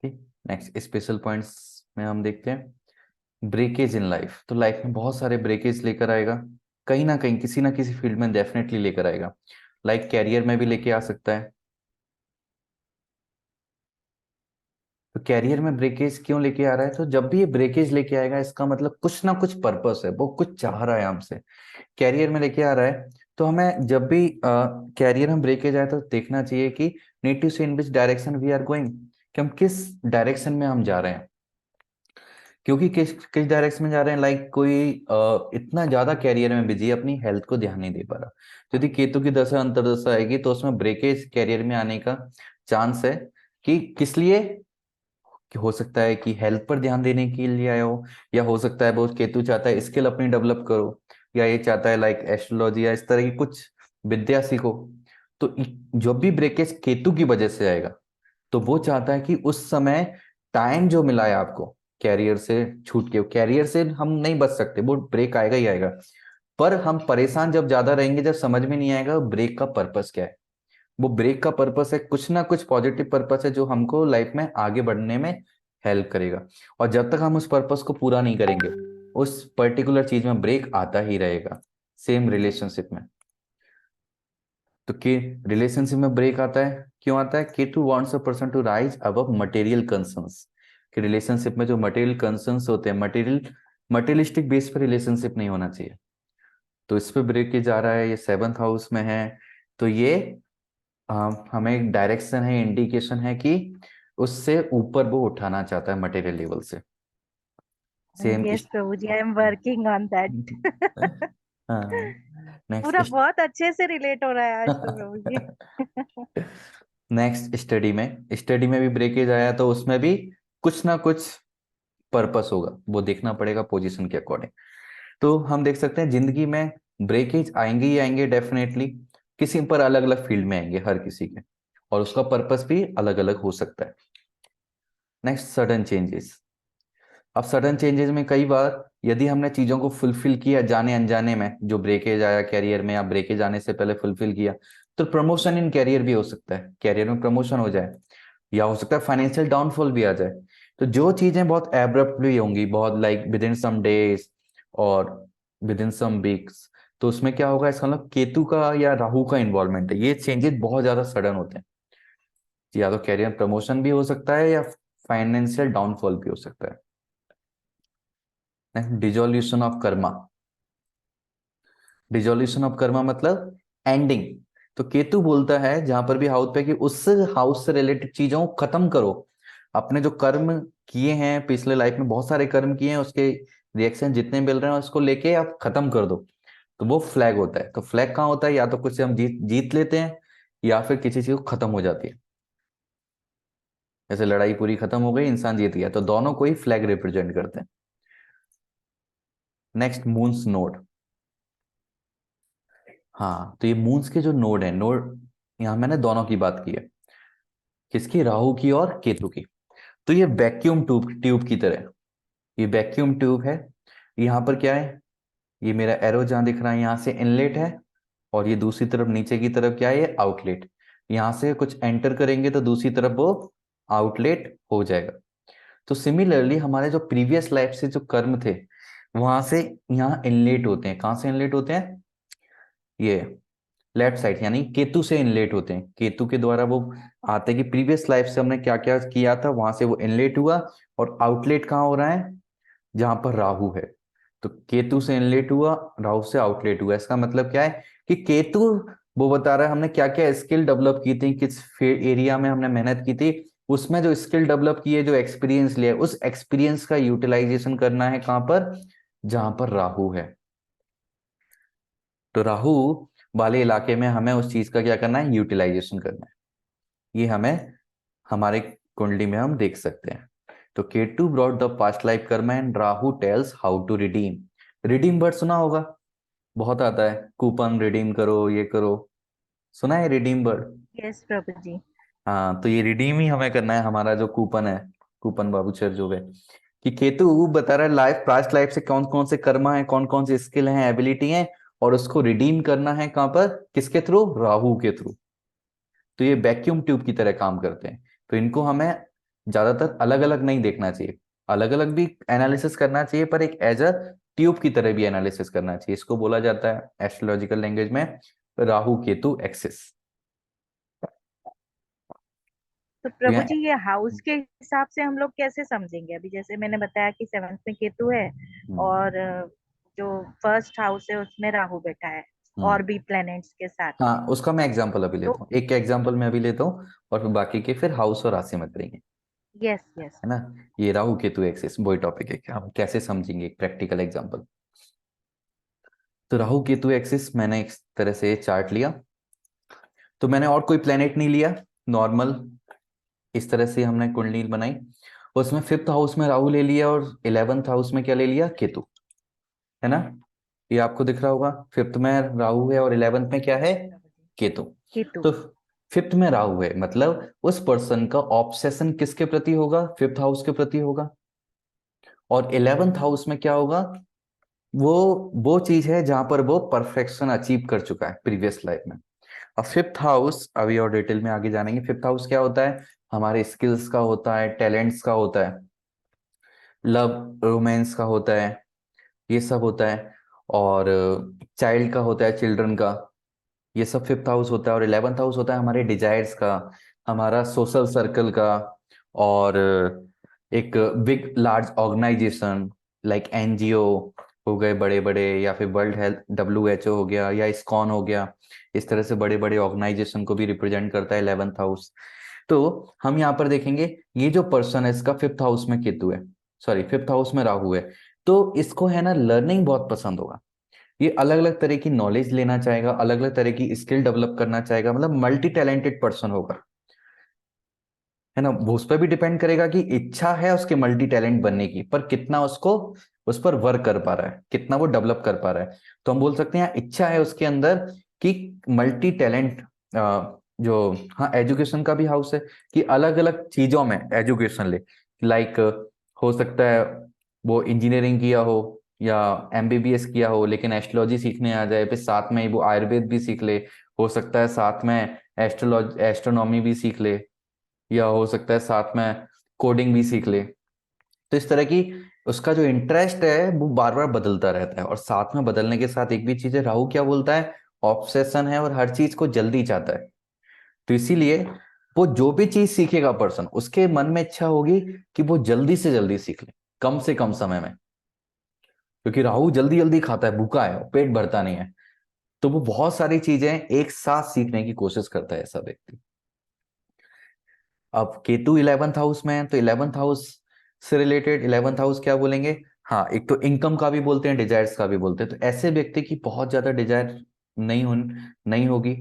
ठीक। नेक्स्ट स्पेशल पॉइंट्स में हम देखते हैं ब्रेकेज इन लाइफ। तो लाइफ में बहुत सारे ब्रेकेज लेकर आएगा, कहीं ना किसी फील्ड में डेफिनेटली लेकर आएगा। लाइक कैरियर में भी लेके आ सकता है। तो कैरियर में ब्रेकेज क्यों लेके आ रहा है? तो जब भी ये ब्रेकेज लेके आएगा, इसका मतलब कुछ ना कुछ पर्पस है, वो कुछ चाह रहा है हमसे। कैरियर में लेके आ रहा है, तो हमें जब भी कैरियर में ब्रेकेज आए तो देखना चाहिए कि need to see in which direction we are going, कि हम किस डायरेक्शन में हम जा रहे हैं। क्योंकि किस किस डायरेक्शन में जा रहे हैं, लाइक कोई इतना ज्यादा कैरियर में बिजी है, अपनी हेल्थ को ध्यान नहीं दे पा रहा। यदि केतु की दशा अंतर्दशा आएगी तो उसमें ब्रेकेज कैरियर में आने का चांस है। कि किस लिए? कि हो सकता है कि हेल्थ पर ध्यान देने के लिए आया हो, या हो सकता है वो केतु चाहता है स्किल अपनी डेवलप करो, या ये चाहता है लाइक एस्ट्रोलॉजी या इस तरह की कुछ विद्या सीखो। तो जो भी ब्रेकेज केतु की वजह से आएगा, तो वो चाहता है कि उस समय टाइम जो मिला है आपको कैरियर से छूट के, कैरियर से हम नहीं बच सकते, वो ब्रेक आएगा ही आएगा। पर हम परेशान जब ज्यादा रहेंगे, जब समझ में नहीं आएगा ब्रेक का पर्पस क्या है। वो ब्रेक का पर्पस है, कुछ ना कुछ पॉजिटिव पर्पस है जो हमको लाइफ में आगे बढ़ने में हेल्प करेगा। और जब तक हम उस पर्पस को पूरा नहीं करेंगे, उस पर्टिकुलर चीज में ब्रेक आता ही रहेगा। सेम रिलेशनशिप में, तो कि रिलेशनशिप में ब्रेक आता है, क्यों आता है? Ketu wants a person to rise above material concerns. कि रिलेशनशिप में जो मटेरियल कंसर्न्स होते हैं, मटेरियलिस्टिक बेस पर रिलेशनशिप नहीं होना चाहिए। तो इस पे ब्रेक जा रहा है, ये 7th हाउस में है। तो ये हमें एक डायरेक्शन है, इंडिकेशन है कि उससे ऊपर वो उठाना चाहता है मटेरियल लेवल से। Same yes Prabhu ji, I am working on that. हाँ। नेक्स्ट पूरा बहुत अच्छे से रिलेट हो रहा है आज तो प्रभु जी। नेक्स्ट स्टडी में भी ब्रेकेज आया, तो उसमें भी कुछ ना कुछ पर्पस होगा, वो देखना पड़ेगा पोजीशन के अकॉर्डिंग। तो हम देख सकते हैं जिंदगी में ब्रेकेज आएंगे ही आएंगे डेफिनेटली, किसी पर अलग अलग फील्ड में आएंगे हर किसी के, और उसका पर्पस भी अलग अलग हो सकता है। Next sudden changes. अब सडन चेंजेस में कई बार यदि हमने चीजों को फुलफिल किया जाने अनजाने में, जो ब्रेकेज आया कैरियर में या ब्रेकेज आने से पहले फुलफिल किया, तो प्रमोशन इन कैरियर भी हो सकता है, कैरियर में प्रमोशन हो जाए, या हो सकता है फाइनेंशियल डाउनफॉल भी आ जाए। तो जो चीजें बहुत एब्रप्टली होंगी, बहुत like within some days और विद इन सम वीक्स, तो उसमें क्या होगा? इसका मतलब केतु का या राहु का इन्वॉल्वमेंट है, ये चेंजेस बहुत ज्यादा सडन होते हैं। या तो कैरियर प्रमोशन भी हो सकता है, या फाइनेंशियल डाउनफॉल भी हो सकता है। Dissolution of Karma. Dissolution of Karma मतलब एंडिंग। तो केतु बोलता है जहां पर भी हाउस पे कि उस हाउस से रिलेटेड चीजों को खत्म करो। अपने जो कर्म किए हैं पिछले लाइफ में, बहुत सारे कर्म किए हैं, उसके रिएक्शन जितने मिल रहे हैं उसको लेके आप खत्म कर दो। तो वो फ्लैग होता है। तो फ्लैग कहाँ होता है? या तो कुछ हम जीत जीत लेते हैं, या फिर किसी चीज को खत्म हो जाती है। जैसे लड़ाई पूरी खत्म हो गई, इंसान जीत गया, तो दोनों को ही फ्लैग रिप्रेजेंट करते हैं। Next moons node. हाँ, तो ये मून्स के जो नोड है, नोड यहाँ मैंने दोनों की बात की है, किसकी? राहु की और केतु की। तो ये वैक्यूम ट्यूब ट्यूब की तरह, ये वैक्यूम ट्यूब है। यहाँ पर क्या है? ये मेरा एरो जहां दिख रहा है, यहाँ से इनलेट है, और ये दूसरी तरफ नीचे की तरफ क्या है? ये आउटलेट। यहाँ से कुछ एंटर करेंगे तो दूसरी तरफ वो आउटलेट हो जाएगा। तो सिमिलरली हमारे जो प्रीवियस लाइफ से जो कर्म थे, वहां से यहाँ इनलेट होते हैं। कहाँ से इनलेट होते हैं? ये लेफ्ट साइड, यानी केतु से इनलेट होते हैं। केतु के द्वारा वो आते हैं कि प्रीवियस लाइफ से हमने क्या क्या किया था, वहां से वो इनलेट हुआ। और आउटलेट कहाँ हो रहा है? जहां पर राहु है। तो केतु से इनलेट हुआ, राहु से आउटलेट हुआ। इसका मतलब क्या है? कि केतु वो बता रहा है हमने क्या क्या स्किल डेवलप की थी, किस एरिया में हमने मेहनत की थी, उसमें जो स्किल डेवलप की है, जो एक्सपीरियंस लिया है, उस एक्सपीरियंस का यूटिलाइजेशन करना है कहाँ पर, जहां पर राहु है। तो राहु वाले इलाके में हमें उस चीज का क्या करना है, यूटिलाइजेशन करना है। ये हमें हमारे कुंडली में हम देख सकते हैं। तो Ketu brought the past life karma and Rahu tells how to redeem. Redeem word सुना होगा, बहुत आता है, कूपन रिडीम करो, ये करो, सुना है redeem word. Yes Prabhu ji. हाँ, तो ये रिडीम ही हमें करना है, हमारा जो कूपन है, कूपन बाबूचर जो है, कि केतु बता रहा है लाइफ, पास्ट लाइफ से कौन कौन से कर्मा है, कौन कौन से स्किल हैं, एबिलिटी हैं, और उसको रिडीम करना है कहाँ पर, किसके थ्रू, राहु के थ्रू। तो ये वैक्यूम ट्यूब की तरह काम करते हैं। तो इनको हमें ज्यादातर अलग अलग नहीं देखना चाहिए, अलग अलग भी एनालिसिस करना चाहिए, पर एक एज अ ट्यूब की तरह भी एनालिसिस करना चाहिए। इसको बोला जाता है एस्ट्रोलॉजिकल लैंग्वेज में राहु केतु एक्सिस। तो तो प्रभु यहाँ जी ये हाउस के हिसाब से हम लोग कैसे समझेंगे? अभी जैसे मैंने बताया कि सेवन्थ में केतु है, हम्म और जो फर्स्ट हाउस है उसमें राहु बैठा है, और हम्म भी प्लैनेट्स के साथ में। हाँ, उसका मैं एग्जांपल अभी तो लेता हूँ, एक एग्जांपल मैं अभी लेता हूँ, और फिर बाकी के फिर हाउस और राशि में करेंगे, यस यस। है ना। ये राहु केतु एक्सिस वही टॉपिक है कि हम कैसे समझेंगे, एक प्रैक्टिकल एग्जांपल। तो राहु केतु एक्सिस मैंने एक तरह से चार्ट लिया, तो मैंने और कोई प्लेनेट नहीं लिया, नॉर्मल इस तरह से हमने कुंडली बनाई। उसमें फिफ्थ हाउस में राहु ले लिया, और 11th हाउस में क्या ले लिया, केतु, है ना। ये आपको दिख रहा होगा, फिफ्थ में राहु है और 11th में क्या है, यस प्रभु जी। केतु। केतु। तो फिफ्थ में राहु है, मतलब उस पर्सन का ऑब्सेशन किसके प्रति होगा, फिफ्थ हाउस के प्रति होगा। और 11th हाउस में क्या होगा, वो वो चीज है जहां पर वो परफेक्शन अचीव कर चुका है प्रीवियस लाइफ में। अब फिफ्थ हाउस अभी और डिटेल में आगे जानेंगे। फिफ्थ हाउस क्या होता है, हमारे स्किल्स का होता है, टैलेंट्स का होता है, लव रोमांस का होता है, ये सब होता है। और चाइल्ड का होता है, चिल्ड्रन का, ये सब फिफ्थ हाउस होता है। और 11th हाउस होता है हमारे डिजायर्स का, हमारा सोशल सर्कल का, और एक big large organisation like NGO हो गए बड़े बड़े, या फिर वर्ल्ड हेल्थ WHO हो गया, या इस्कॉन हो गया, इस तरह से बड़े बड़े ऑर्गेनाइजेशन को भी रिप्रेजेंट करता है 11th हाउस। तो हम यहाँ पर देखेंगे, ये जो पर्सन है इसका फिफ्थ हाउस में केतु है, सॉरी फिफ्थ हाउस में राहु है, तो इसको है ना लर्निंग बहुत पसंद होगा। ये अलग अलग तरह की नॉलेज लेना चाहेगा, अलग अलग तरह की स्किल डेवलप करना चाहेगा, मतलब मल्टी टैलेंटेड पर्सन होगा, है ना। वो उस पर भी डिपेंड करेगा कि इच्छा है उसके मल्टी टैलेंट बनने की, पर कितना उसको उस पर वर्क कर पा रहा है, कितना वो डेवलप कर पा रहा है। तो हम बोल सकते हैं इच्छा है उसके अंदर कि मल्टी टैलेंट, जो, हाँ एजुकेशन का भी हाउस है, कि अलग अलग चीजों में एजुकेशन ले, लाइक हो सकता है वो इंजीनियरिंग किया हो या MBBS किया हो, लेकिन एस्ट्रोलॉजी सीखने आ जाए, फिर साथ में वो आयुर्वेद भी सीख ले, हो सकता है साथ में एस्ट्रोलॉजी एस्ट्रोनॉमी भी सीख ले, या हो सकता है साथ में कोडिंग भी सीख ले। तो इस तरह की उसका जो इंटरेस्ट है वो बार बार बदलता रहता है। और साथ में बदलने के साथ एक भी चीज है, राहु क्या बोलता है, ऑब्सेशन है, और हर चीज को जल्दी चाहता है। तो इसीलिए वो जो भी चीज सीखेगा पर्सन, उसके मन में इच्छा होगी कि वो जल्दी से जल्दी सीख ले, कम से कम समय में। क्योंकि राहु जल्दी जल्दी खाता है, भूखा है, पेट भरता नहीं है, तो वो बहुत सारी चीजें एक साथ सीखने की कोशिश करता है ऐसा व्यक्ति। अब केतु 11th हाउस में है, तो 11th हाउस से रिलेटेड 11th हाउस क्या बोलेंगे, हाँ एक तो इनकम का भी बोलते हैं, डिजायर्स का भी बोलते हैं। तो ऐसे व्यक्ति की बहुत ज्यादा डिजायर नहीं हो नहीं होगी,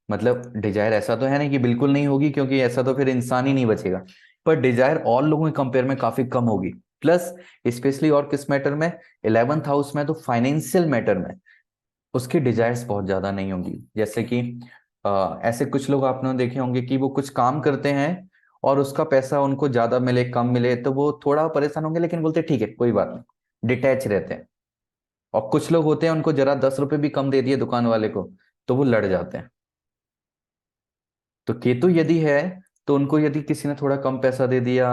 मतलब डिजायर ऐसा तो है नहीं कि बिल्कुल नहीं होगी, क्योंकि ऐसा तो फिर इंसान ही नहीं बचेगा, पर डिजायर और लोगों के कंपेयर में काफी कम होगी। प्लस स्पेशली और किस मैटर में, 11th हाउस में तो फाइनेंशियल मैटर में उसकी डिजायर्स बहुत ज्यादा नहीं होंगी। जैसे कि ऐसे कुछ लोग आपने देखे होंगे कि वो कुछ काम करते हैं और उसका पैसा उनको ज्यादा मिले कम मिले तो वो थोड़ा परेशान होंगे, लेकिन बोलते ठीक है कोई बात नहीं, डिटैच रहते हैं। और कुछ लोग होते हैं उनको जरा 10 रुपए भी कम दे दिए दुकान वाले को तो वो लड़ जाते हैं। तो केतु यदि है, तो उनको यदि किसी ने थोड़ा कम पैसा दे दिया,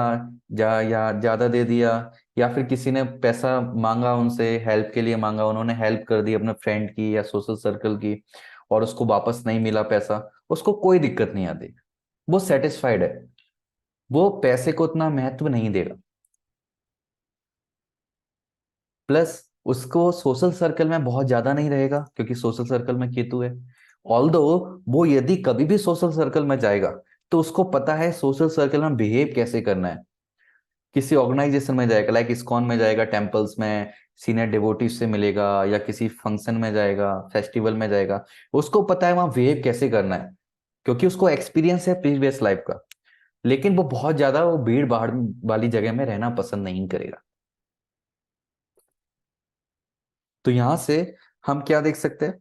या ज्यादा दे दिया, या फिर किसी ने पैसा मांगा उनसे, हेल्प के लिए मांगा, उन्होंने हेल्प कर दी अपने फ्रेंड की या सोशल सर्कल की, और उसको वापस नहीं मिला पैसा, उसको कोई दिक्कत नहीं आती, वो सेटिस्फाइड है, वो पैसे को उतना महत्व नहीं देगा। प्लस उसको सोशल सर्कल में बहुत ज्यादा नहीं रहेगा, क्योंकि सोशल सर्कल में केतु है। ऑल्दो वो यदि कभी भी सोशल सर्कल में जाएगा तो उसको पता है सोशल सर्कल में बिहेव कैसे करना है। किसी ऑर्गेनाइजेशन में जाएगा, लाइक इस्कॉन में जाएगा, टेम्पल्स में सीनियर डिवोटीज से मिलेगा, या किसी फंक्शन में जाएगा, फेस्टिवल में जाएगा, उसको पता है वहां बिहेव कैसे करना है, क्योंकि उसको एक्सपीरियंस है प्रीवियस लाइफ का। लेकिन वो बहुत ज्यादा वो भीड़ भाड़ वाली जगह में रहना पसंद नहीं करेगा। तो यहां से हम क्या देख सकते हैं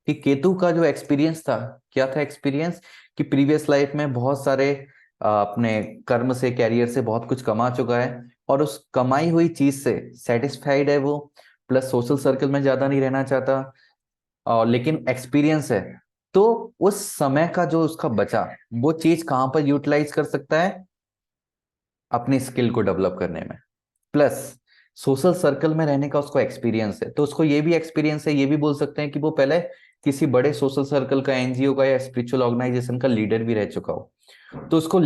कि केतु का जो एक्सपीरियंस था, क्या था एक्सपीरियंस, कि प्रीवियस लाइफ में बहुत सारे अपने कर्म से, कैरियर से बहुत कुछ कमा चुका है, और उस कमाई हुई चीज से सेटिस्फाइड है वो। प्लस सोशल सर्कल में ज्यादा नहीं रहना चाहता, और लेकिन एक्सपीरियंस है। तो उस समय का जो उसका बचा, वो चीज कहां पर यूटिलाइज कर सकता है, अपनी स्किल को डेवलप करने में। प्लस सोशल सर्कल में रहने का उसको एक्सपीरियंस है, तो उसको ये भी एक्सपीरियंस है, ये भी बोल सकते हैं कि वो पहले किसी बड़े सोशल सर्कल का, एनजीओ का या स्पिरिचुअल ऑर्गेनाइजेशन का लीडर भी रह चुका हो। तो उसको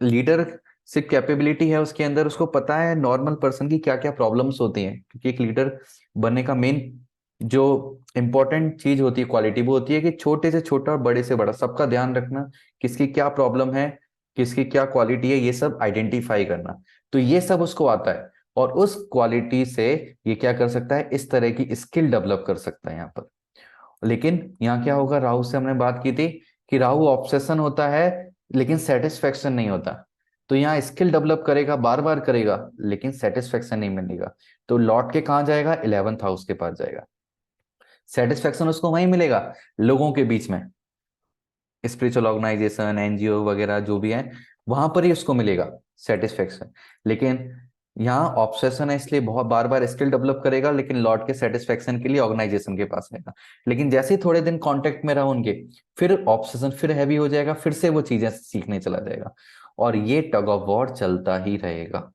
लीडरशिप कैपेबिलिटी है उसके अंदर, उसको पता है नॉर्मल पर्सन की क्या क्या प्रॉब्लम्स होती हैं, क्योंकि एक लीडर बनने का मेन जो इंपॉर्टेंट चीज होती है, क्वालिटी, वो होती है कि छोटे से छोटा और बड़े से बड़ा सबका ध्यान रखना, किसकी क्या प्रॉब्लम है, किसकी क्या क्वालिटी है, ये सब आइडेंटिफाई करना। तो ये सब उसको आता है, और उस क्वालिटी से ये क्या कर सकता है, इस तरह की स्किल डेवलप कर सकता है यहाँ पर। लेकिन यहाँ क्या होगा, राहु से हमने बात की थी कि राहु ऑब्सेशन होता है लेकिन सेटिस्फेक्शन नहीं होता। तो यहाँ स्किल डेवलप करेगा, बार बार करेगा, लेकिन सेटिस्फेक्शन नहीं मिलेगा। तो लौट के कहाँ जाएगा, 11th हाउस के पास जाएगा। सेटिस्फेक्शन उसको वहीं मिलेगा, लोगों के बीच में, स्पिरिचुअल ऑर्गेनाइजेशन, एनजीओ वगैरह जो भी है, वहां पर ही उसको मिलेगा सेटिस्फेक्शन। लेकिन यहाँ ऑब्सेशन है, इसलिए बहुत बार बार स्किल डेवलप करेगा, लेकिन लौट के सेटिस्फेक्शन के लिए ऑर्गेनाइजेशन के पास आएगा। लेकिन जैसे ही थोड़े दिन कांटेक्ट में रहा उनके, फिर ऑब्सेशन फिर हैवी हो जाएगा, फिर से वो चीजें सीखने चला जाएगा, और ये टग ऑफ वॉर चलता ही रहेगा।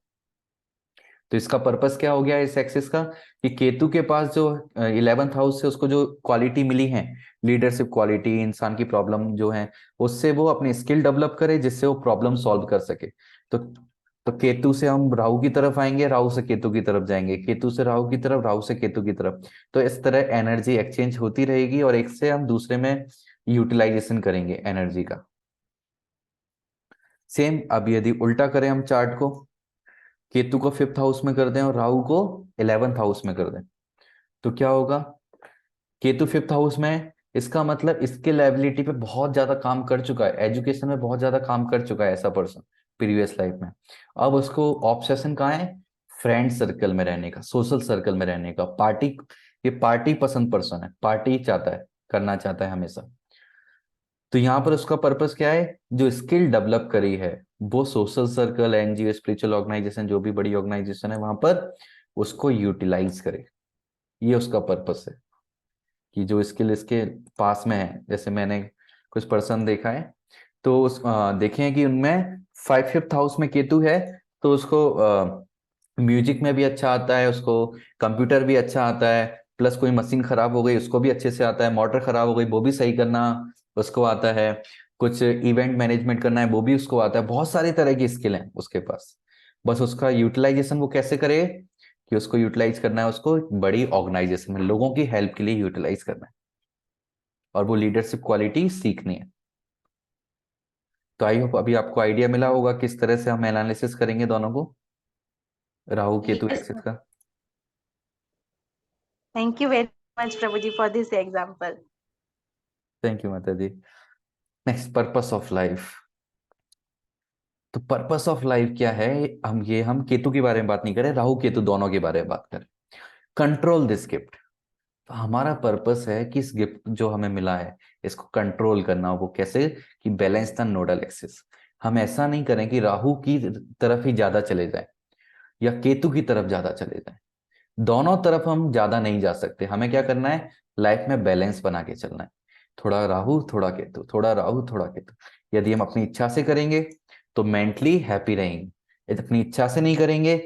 तो इसका पर्पस क्या हो गया इस एक्सिस का, कि केतु के पास जो 11th हाउस से उसको जो क्वालिटी मिली है, लीडरशिप क्वालिटी, इंसान की प्रॉब्लम जो है, उससे वो अपनी स्किल डेवलप करे, जिससे वो प्रॉब्लम सॉल्व कर सके। तो केतु से हम राहु की तरफ आएंगे, राहु से केतु की तरफ जाएंगे, केतु से राहु की तरफ, राहु से केतु की तरफ। तो इस तरह एनर्जी एक्सचेंज होती रहेगी, और एक से हम दूसरे में यूटिलाइजेशन करेंगे एनर्जी का। सेम अब यदि उल्टा करें हम चार्ट को, केतु को 5th हाउस में कर दें और राहु को 11th हाउस में कर दें, तो क्या होगा, केतु 5th हाउस में, इसका मतलब स्किल एबिलिटी पे बहुत ज्यादा काम कर चुका है, एजुकेशन में बहुत ज्यादा काम कर चुका है ऐसा पर्सन प्रीवियस लाइफ में। अब उसको ऑब्सेशन कहाँ है, फ्रेंड सर्कल में रहने का, सोशल सर्कल में रहने का, पार्टी, ये पार्टी पसंद पर्सन है, पार्टी चाहता है, करना चाहता है हमेशा। तो यहाँ पर उसका पर्पस क्या है, जो स्किल डेवलप करी है वो social circle, NGO, spiritual organisation, जो भी बड़ी ऑर्गेनाइजेशन है वहां पर उसको यूटिलाइज करे। ये उसका पर्पस है, कि जो स्किल इसके पास में है, जैसे मैंने कुछ पर्सन देखा है, तो देखे हैं कि उनमें 5th हाउस में केतु है, तो उसको म्यूजिक में भी अच्छा आता है, उसको कंप्यूटर भी अच्छा आता है, प्लस कोई मशीन खराब हो गई उसको भी अच्छे से आता है, मोटर खराब हो गई वो भी सही करना उसको आता है, कुछ इवेंट मैनेजमेंट करना है वो भी उसको आता है, बहुत सारी तरह की स्किल है उसके पास। बस उसका यूटिलाइजेशन वो कैसे करे, कि उसको यूटिलाइज करना है, उसको बड़ी ऑर्गेनाइजेशन में लोगों की हेल्प के लिए यूटिलाइज करना है, और वो लीडरशिप क्वालिटी सीखनी है। तो आई होप अभी आपको आइडिया मिला होगा किस तरह से हम एनालिसिस करेंगे दोनों को, राहु केतु यस, एक्सिस का। थैंक यू वेरी मच प्रभु जी for this example. Thank you माता जी। Next, purpose of life. तो पर्पस ऑफ लाइफ क्या है, हम केतु के बारे में बात नहीं करें, राहु केतु दोनों के बारे में बात करें। Control this gift. तो हमारा पर्पस है कि इस गिफ्ट जो हमें मिला है इसको कंट्रोल करना। वो कैसे, कि बैलेंस द नोडल एक्सिस। हम ऐसा नहीं करें कि राहु की तरफ ही ज्यादा चले जाए या केतु की तरफ ज्यादा चले जाए, दोनों तरफ हम ज्यादा नहीं जा सकते। हमें क्या करना है, लाइफ में बैलेंस बना के चलना है, थोड़ा राहु थोड़ा केतु, थोड़ा राहु थोड़ा केतु। यदि हम अपनी इच्छा से करेंगे तो मेंटली हैप्पी रहेंगे, यदि अपनी इच्छा से नहीं करेंगे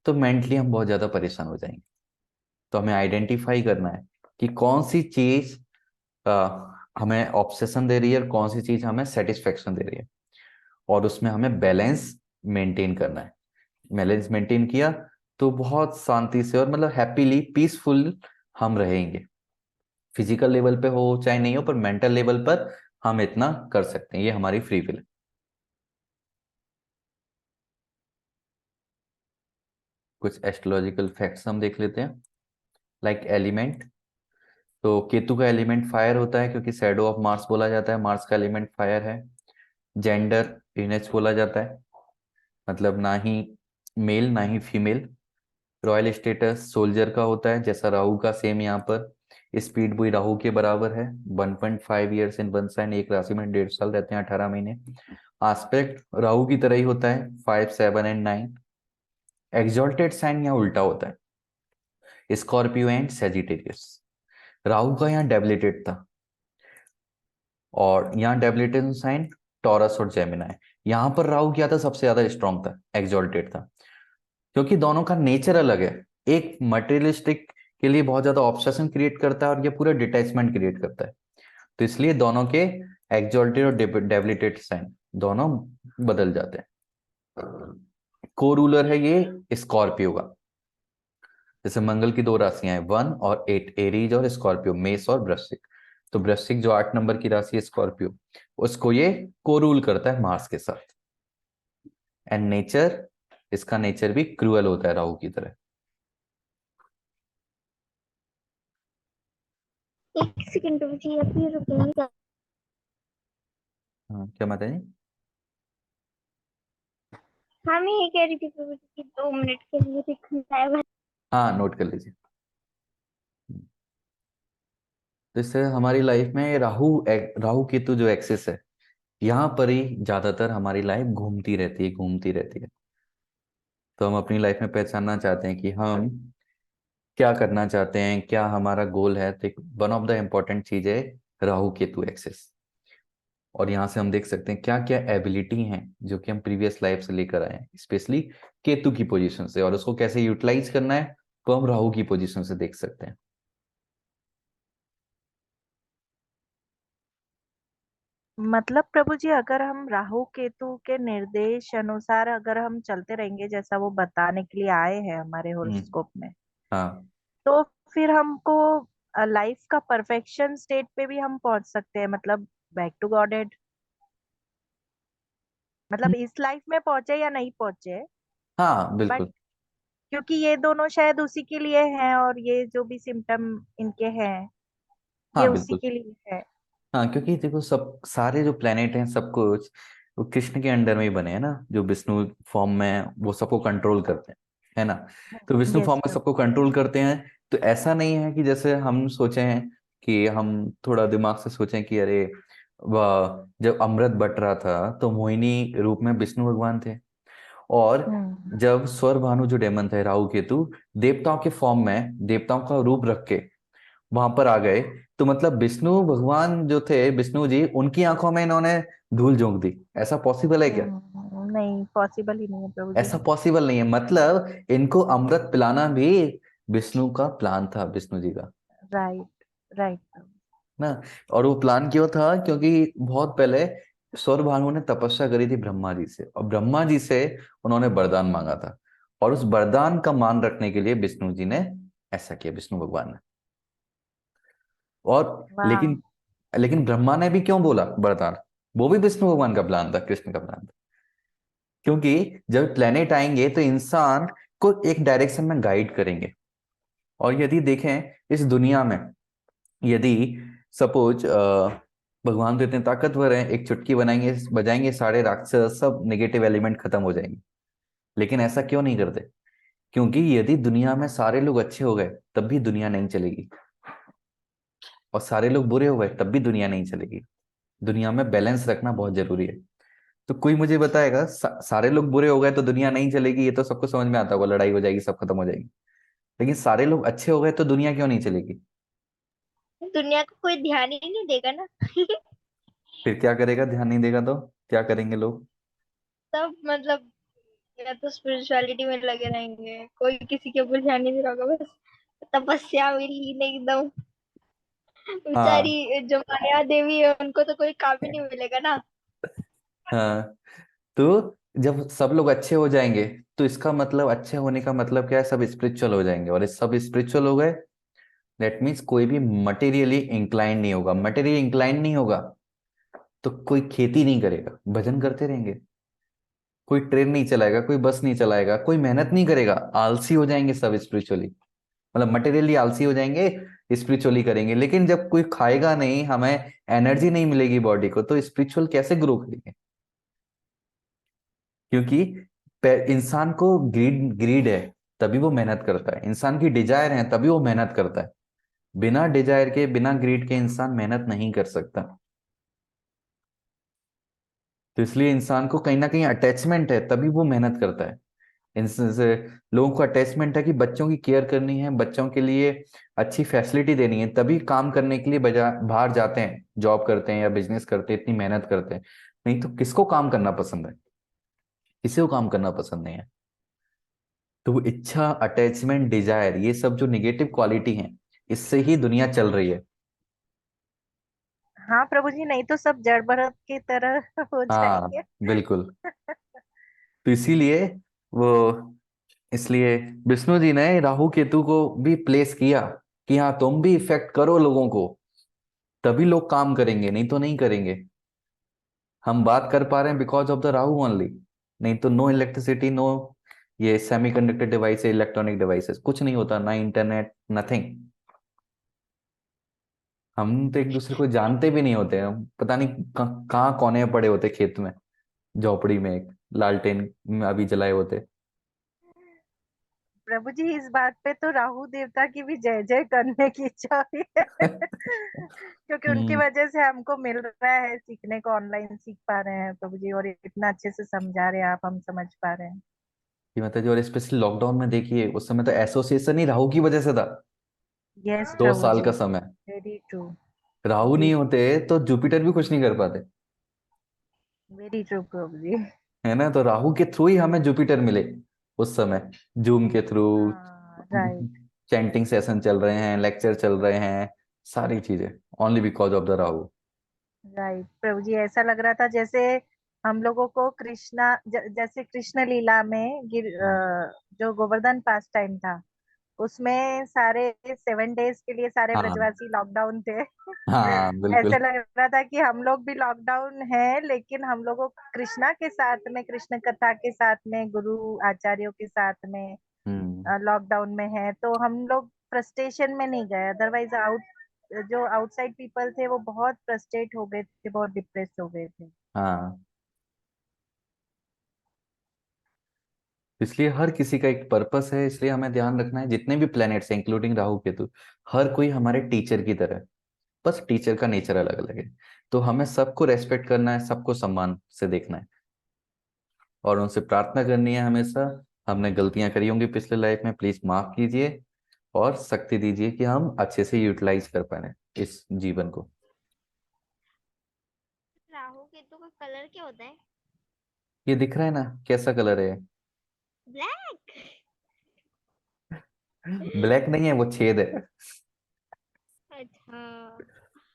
तो मेंटली हम बहुत ज्यादा परेशान हो जाएंगे। तो हमें आइडेंटिफाई करना है कि कौन सी चीज हमें ऑब्सेशन दे रही है और कौन सी चीज हमें सेटिस्फेक्शन दे रही है, और उसमें हमें बैलेंस मेंटेन करना है। बैलेंस मेंटेन किया तो बहुत शांति से और मतलब हैप्पीली पीसफुल हम रहेंगे। फिजिकल लेवल पे हो चाहे नहीं हो, पर मेंटल लेवल पर हम इतना कर सकते हैं, ये हमारी फ्री विल है। कुछ एस्ट्रोलॉजिकल फैक्ट्स हम देख लेते हैं। लाइक एलिमेंट, तो केतु का एलिमेंट फायर होता है क्योंकि शैडो ऑफ मार्स बोला जाता है, मार्स का एलिमेंट फायर है। जेंडर इनएच बोला जाता है, मतलब ना ही मेल ना ही फीमेल। रॉयल स्टेटस सोल्जर का होता है, जैसा राहु का सेम यहाँ पर। स्पीड भी राहु के बराबर है, 1.5 ईयर्स इन वन साइन, एक राशि में 1.5 साल रहते हैं, 18 महीने। आस्पेक्ट राहु की तरह ही होता है, 5, 7 एंड 9। एग्जॉल्टेड साइन यहाँ उल्टा होता है, स्कॉर्पियो एंड सेजिटेरियस। राहु का यहाँ डेबिलिटेड था, और यहाँ डेबिलिटेड साइन टॉरस और जेमिनाई। यहाँ पर राहु क्या था, सबसे ज्यादा स्ट्रांग था, एग्जॉल्टेड था, क्योंकि दोनों का नेचर अलग है। एक मटेरियलिस्टिक के लिए बहुत ज्यादा ऑब्सेशन क्रिएट करता है, और ये पूरा डिटैचमेंट क्रिएट करता है। तो इसलिए दोनों के एक्सॉल्टेड और डेबिलिटेड साइन दोनों बदल जाते हैं। को रूलर है ये स्कॉर्पियो का। जैसे मंगल की दो राशियां हैं, 1 और 8, एरीज और स्कॉर्पियो, मेष और वृश्चिक। तो वृश्चिक जो 8 नंबर की राशि है स्कॉर्पियो, उसको ये को रूल करता है मार्स के साथ। एंड नेचर, इसका नेचर भी क्रूअल होता है राहु की तरह। एक सेकंड रुकिए, अभी रुकेंगे। हाँ, क्या माता जी? हाँ मैं ये कह रही थी प्रभु जी कि 2 मिनट के लिए दिखना है बस। हाँ, नोट कर लीजिए। तो इससे हमारी लाइफ में राहु केतु जो एक्सिस है, यहाँ पर ही ज्यादातर हमारी लाइफ घूमती रहती है, घूमती रहती है। तो हम अपनी लाइफ में पहचानना चाहते हैं कि हम क्या करना चाहते हैं, क्या हमारा गोल है। तो वन ऑफ द इम्पोर्टेंट चीज है राहु केतु एक्सिस। और यहाँ से हम देख सकते हैं क्या क्या एबिलिटी हैं जो कि हम प्रीवियस लाइफ से लेकर आए हैं, स्पेशली केतु की पोजीशन से, और उसको कैसे यूटिलाइज करना है तो हम राहु की पोजीशन से देख सकते हैं। मतलब प्रभु जी, अगर हम राहु केतु के निर्देश अनुसार अगर हम चलते रहेंगे जैसा वो बताने के लिए आए हैं हमारे हम्म। होरोस्कोप में, हाँ। तो फिर हमको लाइफ का परफेक्शन स्टेट पे भी हम पहुंच सकते हैं, मतलब बैक टू गॉडेड। मतलब इस लाइफ में पहुंचे या नहीं पहुंचे, हाँ बट बिल्कुल। क्योंकि ये दोनों शायद उसी के लिए हैं, और ये जो भी सिम्टम इनके हैं ये हाँ उसी बिल्कुल। के लिए है। हाँ, क्योंकि देखो सब सारे जो प्लेनेट हैं सब कुछ वो कृष्ण के अंडर में ही बने हैं ना, जो विष्णु फॉर्म में हैं, वो सबको कंट्रोल करते हैं, है ना। तो विष्णु यस फॉर्म में सबको प्रभु। कंट्रोल करते हैं। तो ऐसा नहीं है कि जैसे हम सोचे हैं कि हम थोड़ा दिमाग से सोचें कि अरे वह जब अमृत बट रहा था तो मोहिनी रूप में विष्णु भगवान थे, और हम्म। जब स्वर भानु जो डेमन थे राहु केतु, देवताओं के फॉर्म में देवताओं का रूप रख के वहां पर आ गए। तो मतलब विष्णु भगवान जो थे, विष्णु जी, उनकी आंखों में इन्होंने धूल झोंक दी। ऐसा पॉसिबल है क्या? नहीं, पॉसिबल ही नहीं है प्रभु जी। ऐसा पॉसिबल नहीं है, मतलब इनको अमृत पिलाना भी विष्णु का प्लान था, विष्णु जी का, राइट, राइट। ना। और वो प्लान क्यों था, क्योंकि बहुत पहले सौर भानु ने तपस्या करी थी ब्रह्मा जी से, और ब्रह्मा जी से उन्होंने वरदान मांगा था, और उस वरदान का मान रखने के लिए विष्णु जी ने ऐसा किया, विष्णु भगवान ने। और वाह। लेकिन लेकिन ब्रह्मा ने भी क्यों बोला वरदान? वो भी विष्णु भगवान का प्लान था, कृष्ण का प्लान था। क्योंकि जब प्लेनेट आएंगे तो इंसान को एक डायरेक्शन में गाइड करेंगे। और यदि देखें इस दुनिया में, यदि सपोज भगवान तो इतने ताकतवर हैं, एक चुटकी बनाएंगे बजाएंगे, सारे राक्षस सब नेगेटिव एलिमेंट खत्म हो जाएंगे। लेकिन ऐसा क्यों नहीं करते? क्योंकि यदि दुनिया में सारे लोग अच्छे हो गए तब भी दुनिया नहीं चलेगी, और सारे लोग बुरे हो गए तब भी दुनिया नहीं चलेगी। दुनिया में बैलेंस रखना बहुत जरूरी है। तो कोई मुझे बताएगा, सारे लोग बुरे हो गए तो दुनिया नहीं चलेगी, ये तो सबको समझ में आता होगा, लड़ाई हो जाएगी, सब खत्म हो जाएगी। लेकिन सारे लोग अच्छे हो गए तो दुनिया क्यों नहीं चलेगी? दुनिया को कोई ध्यान ही नहीं देगा ना। फिर क्या करेगा? ध्यान नहीं देगा तो क्या करेंगे लोग? सब मतलब या तो स्पिरिचुअलिटी में लगे रहेंगे, कोई किसी के ऊपर ध्यान नहीं दे रहा होगा, बस तपस्या में लीन एकदम। हाँ। बेचारी जो माया देवी है उनको तो कोई काम ही नहीं मिलेगा ना। हाँ, तो जब सब लोग अच्छे हो जाएंगे तो इसका मतलब, अच्छे होने का मतलब क्या है? सब स्पिरिचुअल हो जाएंगे, और इस सब स्पिरिचुअल हो गए दैट मीन्स कोई भी मटेरियली इंक्लाइन नहीं होगा। मटेरियल इंक्लाइन नहीं होगा तो कोई खेती नहीं करेगा, भजन करते रहेंगे। कोई ट्रेन नहीं चलाएगा, कोई बस नहीं चलाएगा, कोई मेहनत नहीं करेगा, आलसी हो जाएंगे सब स्पिरिचुअली। मतलब मटेरियली आलसी हो जाएंगे, स्पिरिचुअली करेंगे। लेकिन जब कोई खाएगा नहीं, हमें एनर्जी नहीं मिलेगी बॉडी को, तो स्पिरिचुअल कैसे ग्रो करेंगे? क्योंकि इंसान को ग्रीड ग्रीड है, तभी वो मेहनत करता है। इंसान की डिजायर है, तभी वो मेहनत करता है। बिना डिजायर के, बिना ग्रीड के इंसान मेहनत नहीं कर सकता। तो इसलिए इंसान को कहीं ना कहीं अटैचमेंट है, तभी वो मेहनत करता है। से लोगों को अटैचमेंट है कि बच्चों की केयर करनी है, बच्चों के लिए अच्छी फैसिलिटी देनी है, तभी काम करने के लिए बाहर जाते हैं, जॉब करते हैं या बिजनेस करते हैं, इतनी मेहनत करते हैं। नहीं तो किसको काम करना पसंद है? किसी को काम करना पसंद नहीं है। तो वो इच्छा, अटैचमेंट, डिजायर, ये सब जो निगेटिव क्वालिटी हैं, इससे ही दुनिया चल रही है। हाँ प्रभु जी, नहीं तो सब जड़ भरत की तरह हो हाँ, जाएंगे। बिल्कुल। तो इसीलिए वो इसलिए विष्णु जी ने राहु केतु को भी प्लेस किया कि हाँ, तुम भी इफेक्ट करो लोगों को, तभी लोग काम करेंगे, नहीं तो नहीं करेंगे। हम बात कर पा रहे हैं because of the Rahu only. नहीं तो नो इलेक्ट्रिसिटी, नो ये सेमीकंडक्टर डिवाइस, इलेक्ट्रॉनिक डिवाइसेस, कुछ नहीं होता, ना इंटरनेट, नथिंग। हम तो एक दूसरे को जानते भी नहीं होते, हम पता नहीं कहाँ कोने में पड़े होते, खेत में, झोपड़ी में, एक लालटेन में अभी जलाए होते। प्रभु जी, इस बात पे तो राहु देवता की भी जय जय करने की इच्छा हुई है। क्योंकि उनकी हम्म, वजह से हमको मिल रहा है सीखने को, ऑनलाइन सीख पा रहे हैं प्रभु जी, और इतना अच्छे से समझा रहे हैं आप, हम समझ पा रहे हैं। कि मतलब जो, और स्पेशली लॉकडाउन में देखिए, उस समय तो एसोसिएशन ही राहु की वजह से था। यस दो प्रभु साल जी, का समय, वेरी ट्रू। राहु जी, नहीं होते तो जुपिटर भी कुछ नहीं कर पाते। वेरी ट्रू प्रभु जी। है ना? तो राहु के थ्रू ही हमें जुपिटर मिले उस समय, जूम के थ्रू। हाँ राइट। चैंटिंग सेशन चल रहे हैं, लेक्चर चल रहे हैं, सारी चीजें only because of the Rahu. Right प्रभु जी, ऐसा लग रहा था जैसे हम लोगों को कृष्णा जैसे कृष्ण लीला में हाँ, जो गोवर्धन पास टाइम था, उसमें सारे 7 डेज के लिए सारे हाँ, ब्रजवासी लॉकडाउन थे। हाँ, ऐसे बिल्कुल। लग रहा था कि हम लोग भी लॉकडाउन है, लेकिन हम लोगों को कृष्णा के साथ में, कृष्ण कथा के साथ में, गुरु आचार्यों के साथ में हम्म, लॉकडाउन में है, तो हम लोग फ्रस्ट्रेशन में नहीं गए। अदरवाइज जो आउटसाइड पीपल थे वो बहुत फ्रस्ट्रेट हो गए थे, बहुत डिप्रेस हो गए थे। हाँ। इसलिए हर किसी का एक पर्पस है, इसलिए हमें ध्यान रखना है, जितने भी प्लैनेट्स हैं इंक्लूडिंग राहु केतु, हर कोई हमारे टीचर की तरह है। बस टीचर का नेचर अलग अलग है। तो हमें सबको रेस्पेक्ट करना है, सबको सम्मान से देखना है, और उनसे प्रार्थना करनी है हमेशा। हमने गलतियां करी होंगी पिछले लाइफ में, प्लीज माफ कीजिए, और शक्ति दीजिए कि हम अच्छे से यूटिलाइज कर पाए इस जीवन को। राहु केतु का कलर क्या होता है? ये दिख रहा है ना कैसा कलर है? ब्लैक। ब्लैक नहीं है, वो छेद है। अच्छा।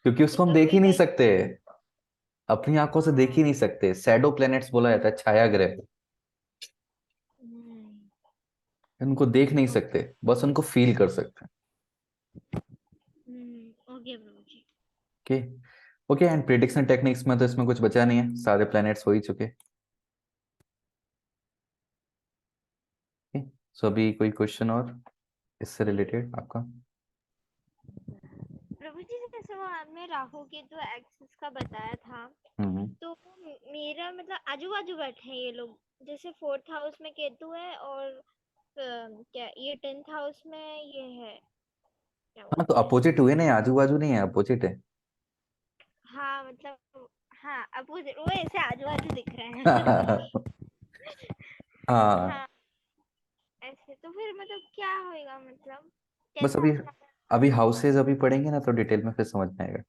क्योंकि उसको हम इसका देख कोई ही नहीं लाइक। सकते, अपनी आंखों से देख ही नहीं सकते। शैडो प्लैनेट्स बोला जाता है, छाया ग्रह। हम्म। उनको देख नहीं सकते, बस उनको फील कर सकते हैं। Okay Prabhu ji. Okay. Okay, and prediction techniques में तो इसमें कुछ बचा नहीं है, सारे प्लैनेट्स हो ही चुके। सो अभी कोई क्वेश्चन और इससे रिलेटेड आपका? प्रभु जी, जैसे वो आपने राहु केतु एक्सिस का बताया था, हम्म। तो मेरा मतलब आजू बाजू बैठे हैं ये लोग। जैसे 4th हाउस में केतु है, और क्या ये 10th हाउस में ये है, क्या हाँ, तो बोलते हैं। अपोजिट हुए ना, आजू बाजू नहीं है, अपोजिट है। हाँ मतलब, हाँ अपोजिट, वो ऐसे आजू बाजू दिख रहे हैं। हाँ। हाँ, ऐसे तो फिर मतलब क्या होएगा, मतलब बस कैसा अभी, अच्छा। अभी हाउसेज अभी पढ़ेंगे ना तो डिटेल में फिर समझ में आएगा।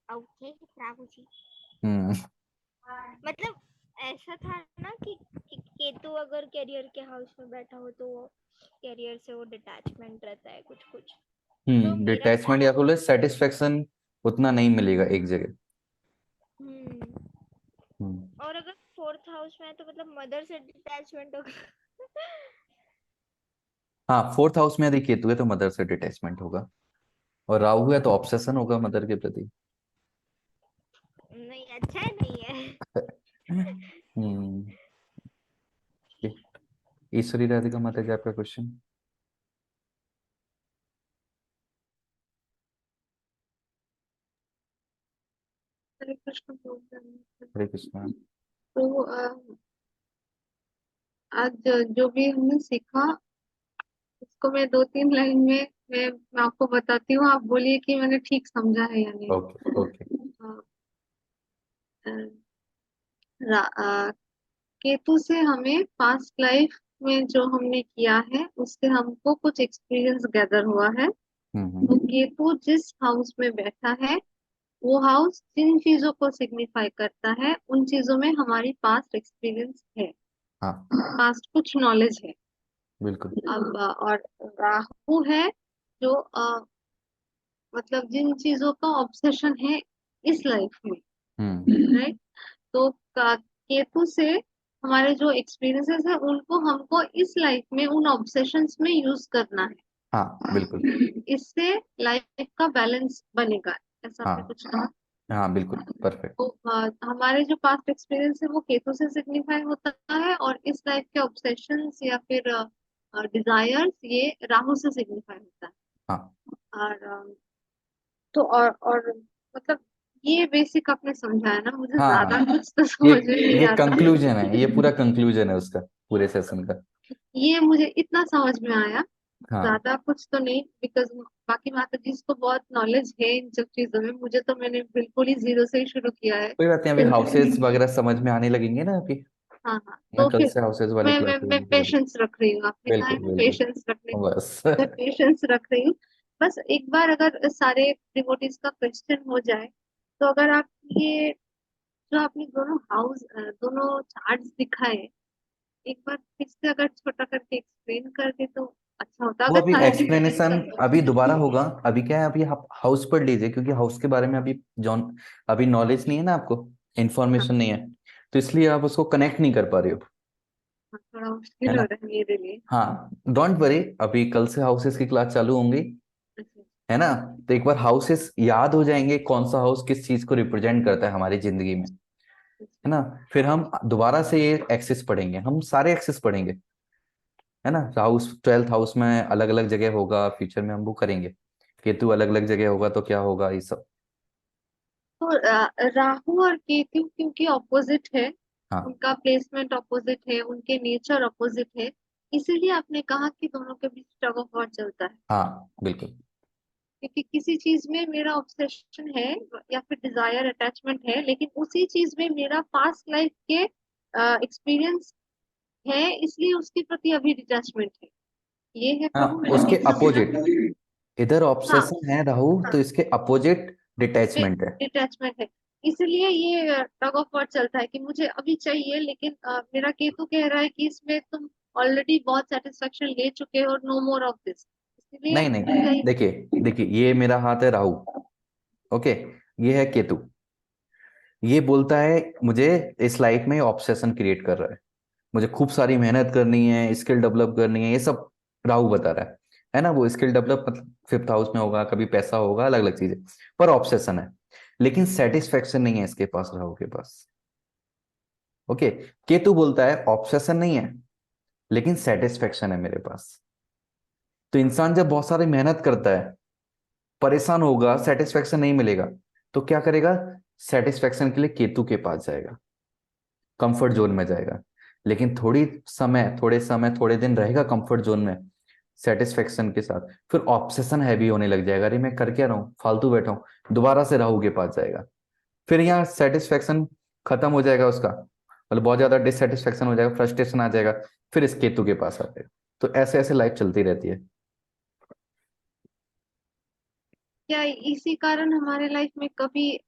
ओके प्रभु जी। हम्म। मतलब ऐसा था ना कि केतु अगर करियर के हाउस में बैठा हो तो वो करियर से वो डिटैचमेंट रहता है कुछ कुछ। तो मेरा क्या डिटैचमेंट या फिर सेटिस्फेक्शन उतना नहीं मिलेगा एक जगह। हम्म हम्म। और अगर 4th हाउस में है तो मतलब मदर से डिटैचमेंट होगा। हाँ, फोर्थ हाउस में यदि केतु है तो मदर से डिटैचमेंट होगा, और राहु है तो ऑब्सेशन होगा मदर के प्रति। नहीं, अच्छा नहीं है। हम्म। ईश्वरी राधिका माता जी, आपका क्वेश्चन। हरे कृष्ण बोल रहे हैं। हरे कृष्णा। तो आज जो भी हमने सीखा उसको मैं 2-3 लाइन में मैं आपको बताती हूँ, आप बोलिए कि मैंने ठीक समझा है या नहीं। Okay okay. अ, अ, केतु से हमें पास्ट लाइफ में जो हमने किया है उससे हमको कुछ एक्सपीरियंस गैदर हुआ है। तो हम्म। केतु जिस हाउस में बैठा है वो हाउस जिन चीजों को सिग्निफाई करता है उन चीजों में हमारी पास्ट एक्सपीरियंस है, हाँ पास्ट कुछ नॉलेज है। बिल्कुल। अब और राहु है जो मतलब जिन चीजों का ऑब्सेशन है इस लाइफ में, हम्म। राइट। तो केतु से हमारे जो एक्सपीरियंसेस है उनको हमको इस लाइफ में उन ऑब्सेशंस में यूज करना हाँ बिल्कुल। है, इससे लाइफ का बैलेंस बनेगा। ऐसा आपने हाँ कुछ कहा। हाँ बिल्कुल परफेक्ट। तो हमारे जो पास्ट एक्सपीरियंस है वो केतु से सिग्निफाई होता है, और इस लाइफ के ऑब्सेशंस या फिर डिजायर्स ये राहु से सिग्निफाई होता है। हाँ, और तो और मतलब ये बेसिक आपने समझा है ना, मुझे ज्यादा हाँ कुछ तो ये समझ में नहीं ये आता। कंक्लूजन है, ये पूरा कंक्लूजन है उसका, पूरे सेशन का। ये मुझे इतना समझ में आया, हाँ ज्यादा कुछ तो नहीं, बिकॉज बाकी माता जी को बहुत नॉलेज है इन सब चीजों में, मुझे तो मैंने बिल्कुल ही जीरो से ही शुरू किया है। कोई बात नहीं, अभी हाउसेस वगैरह समझ में आने लगेंगे ना अभी। हाँ हाँ, मैं तो कल फिर से हाउसेस वाली मैं क्लास मैं शुरू मैं करूंगी। पेशेंस रख रही हूँ, आपने कहा है बिल्कुल ना बिल्कुल। पेशेंस रखने को, बस मैं पेशेंस रख रही हूँ। बस एक बार अगर सारे डिवोटीज का क्वेश्चन हो जाए, तो अगर आप ये जो आपने दोनों हाउस दोनों चार्ट्स दिखाए एक बार फिर से अगर छोटा करके एक्सप्लेन कर दे तो अच्छा होता, वो अगर अभी सारे डिवोटीज एक्सप्लेनेशन अभी दोबारा का। होगा। अभी क्या है, अभी आप हाउस पढ़ लीजिए, क्योंकि हाउस के बारे में अभी जॉन अभी नॉलेज नहीं है ना आपको, हाँ इंफॉर्मेशन नहीं है, तो इसलिए आप उसको कनेक्ट नहीं कर पा रहे हो, हाँ, थोड़ा है मुश्किल हो ना। रहा है मेरे लिए। हाँ डोंट वरी, अभी कल से हाउसेस की क्लास चालू होंगी, अच्छा है ना। तो एक बार हाउसेस याद हो जाएंगे, कौन सा हाउस किस चीज को रिप्रेजेंट करता है हमारी जिंदगी में, अच्छा। है ना। फिर हम दोबारा से ये एक्सेस पढ़ेंगे, हम सारे एक्सेस पढ़ेंगे, है ना। हाउस 12th हाउस में अलग अलग जगह होगा, फ्यूचर में हम वो करेंगे, केतु अलग अलग जगह होगा तो क्या होगा, ये सब। तो राहु और केतु क्योंकि ऑपोजिट है, हाँ उनका प्लेसमेंट ऑपोजिट है, उनके नेचर ऑपोजिट है, इसीलिए आपने कहा कि दोनों के बीच टग ऑफ वॉर चलता है। हाँ बिल्कुल। क्योंकि किसी चीज में मेरा ऑब्सेशन है या फिर डिजायर अटैचमेंट है, लेकिन उसी चीज में मेरा पास्ट लाइफ के एक्सपीरियंस है, इसलिए उसके प्रति अभी डिटैचमेंट है। ये है हाँ प्रभु, मैंने उसके ठीक समझा। अपोजिट, इधर हाँ ऑब्सेशन है राहु, हाँ, तो इसके अपोजिट डिटैचमेंट है। डिटैचमेंट है, इसलिए ये टग ऑफ वॉर चलता है कि मुझे अभी चाहिए, लेकिन मेरा केतु कह रहा है कि इसमें तुम ऑलरेडी बहुत सेटिस्फेक्शन ले चुके हो, नो मोर ऑफ दिस, इसलिए नहीं नहीं, देखिए देखिए, ये मेरा हाथ है राहु, ओके, ये है केतु। ये बोलता है मुझे इस लाइफ में ऑब्सेशन क्रिएट कर रहा है, मुझे खूब सारी मेहनत करनी है, स्किल डेवलप करनी है, ये सब राहु बता रहा है ना। वो स्किल डेवलप मतलब 5th हाउस में होगा, कभी पैसा होगा, अलग अलग चीजें, पर ऑब्सेशन है, लेकिन सेटिस्फेक्शन नहीं है इसके पास, राहु के पास। ओके, केतु बोलता है ऑब्सेशन नहीं है, लेकिन सेटिस्फेक्शन है मेरे पास। तो इंसान जब बहुत सारी मेहनत करता है, परेशान होगा, सेटिस्फेक्शन नहीं मिलेगा, तो क्या करेगा, सेटिस्फेक्शन के लिए केतु के पास जाएगा, कंफर्ट जोन में जाएगा। लेकिन थोड़े समय थोड़े दिन रहेगा कंफर्ट जोन में सेटिस्फेक्शन के साथ, फिर ऑब्सेशन हैवी होने लग जाएगा, अरे मैं कर क्या रहा हूँ, फालतू बैठा हूँ, दोबारा से राहु के पास जाएगा। फिर यहाँ सेटिस्फेक्शन खत्म हो जाएगा उसका, मतलब बहुत ज्यादा डिससेटिस्फेक्शन हो जाएगा, फ्रस्ट्रेशन आ जाएगा, फिर इस केतु के पास आ जाएगा। तो ऐसे ऐसे लाइफ चलती रहती है। क्या इसी कारण हमारे लाइफ में कभी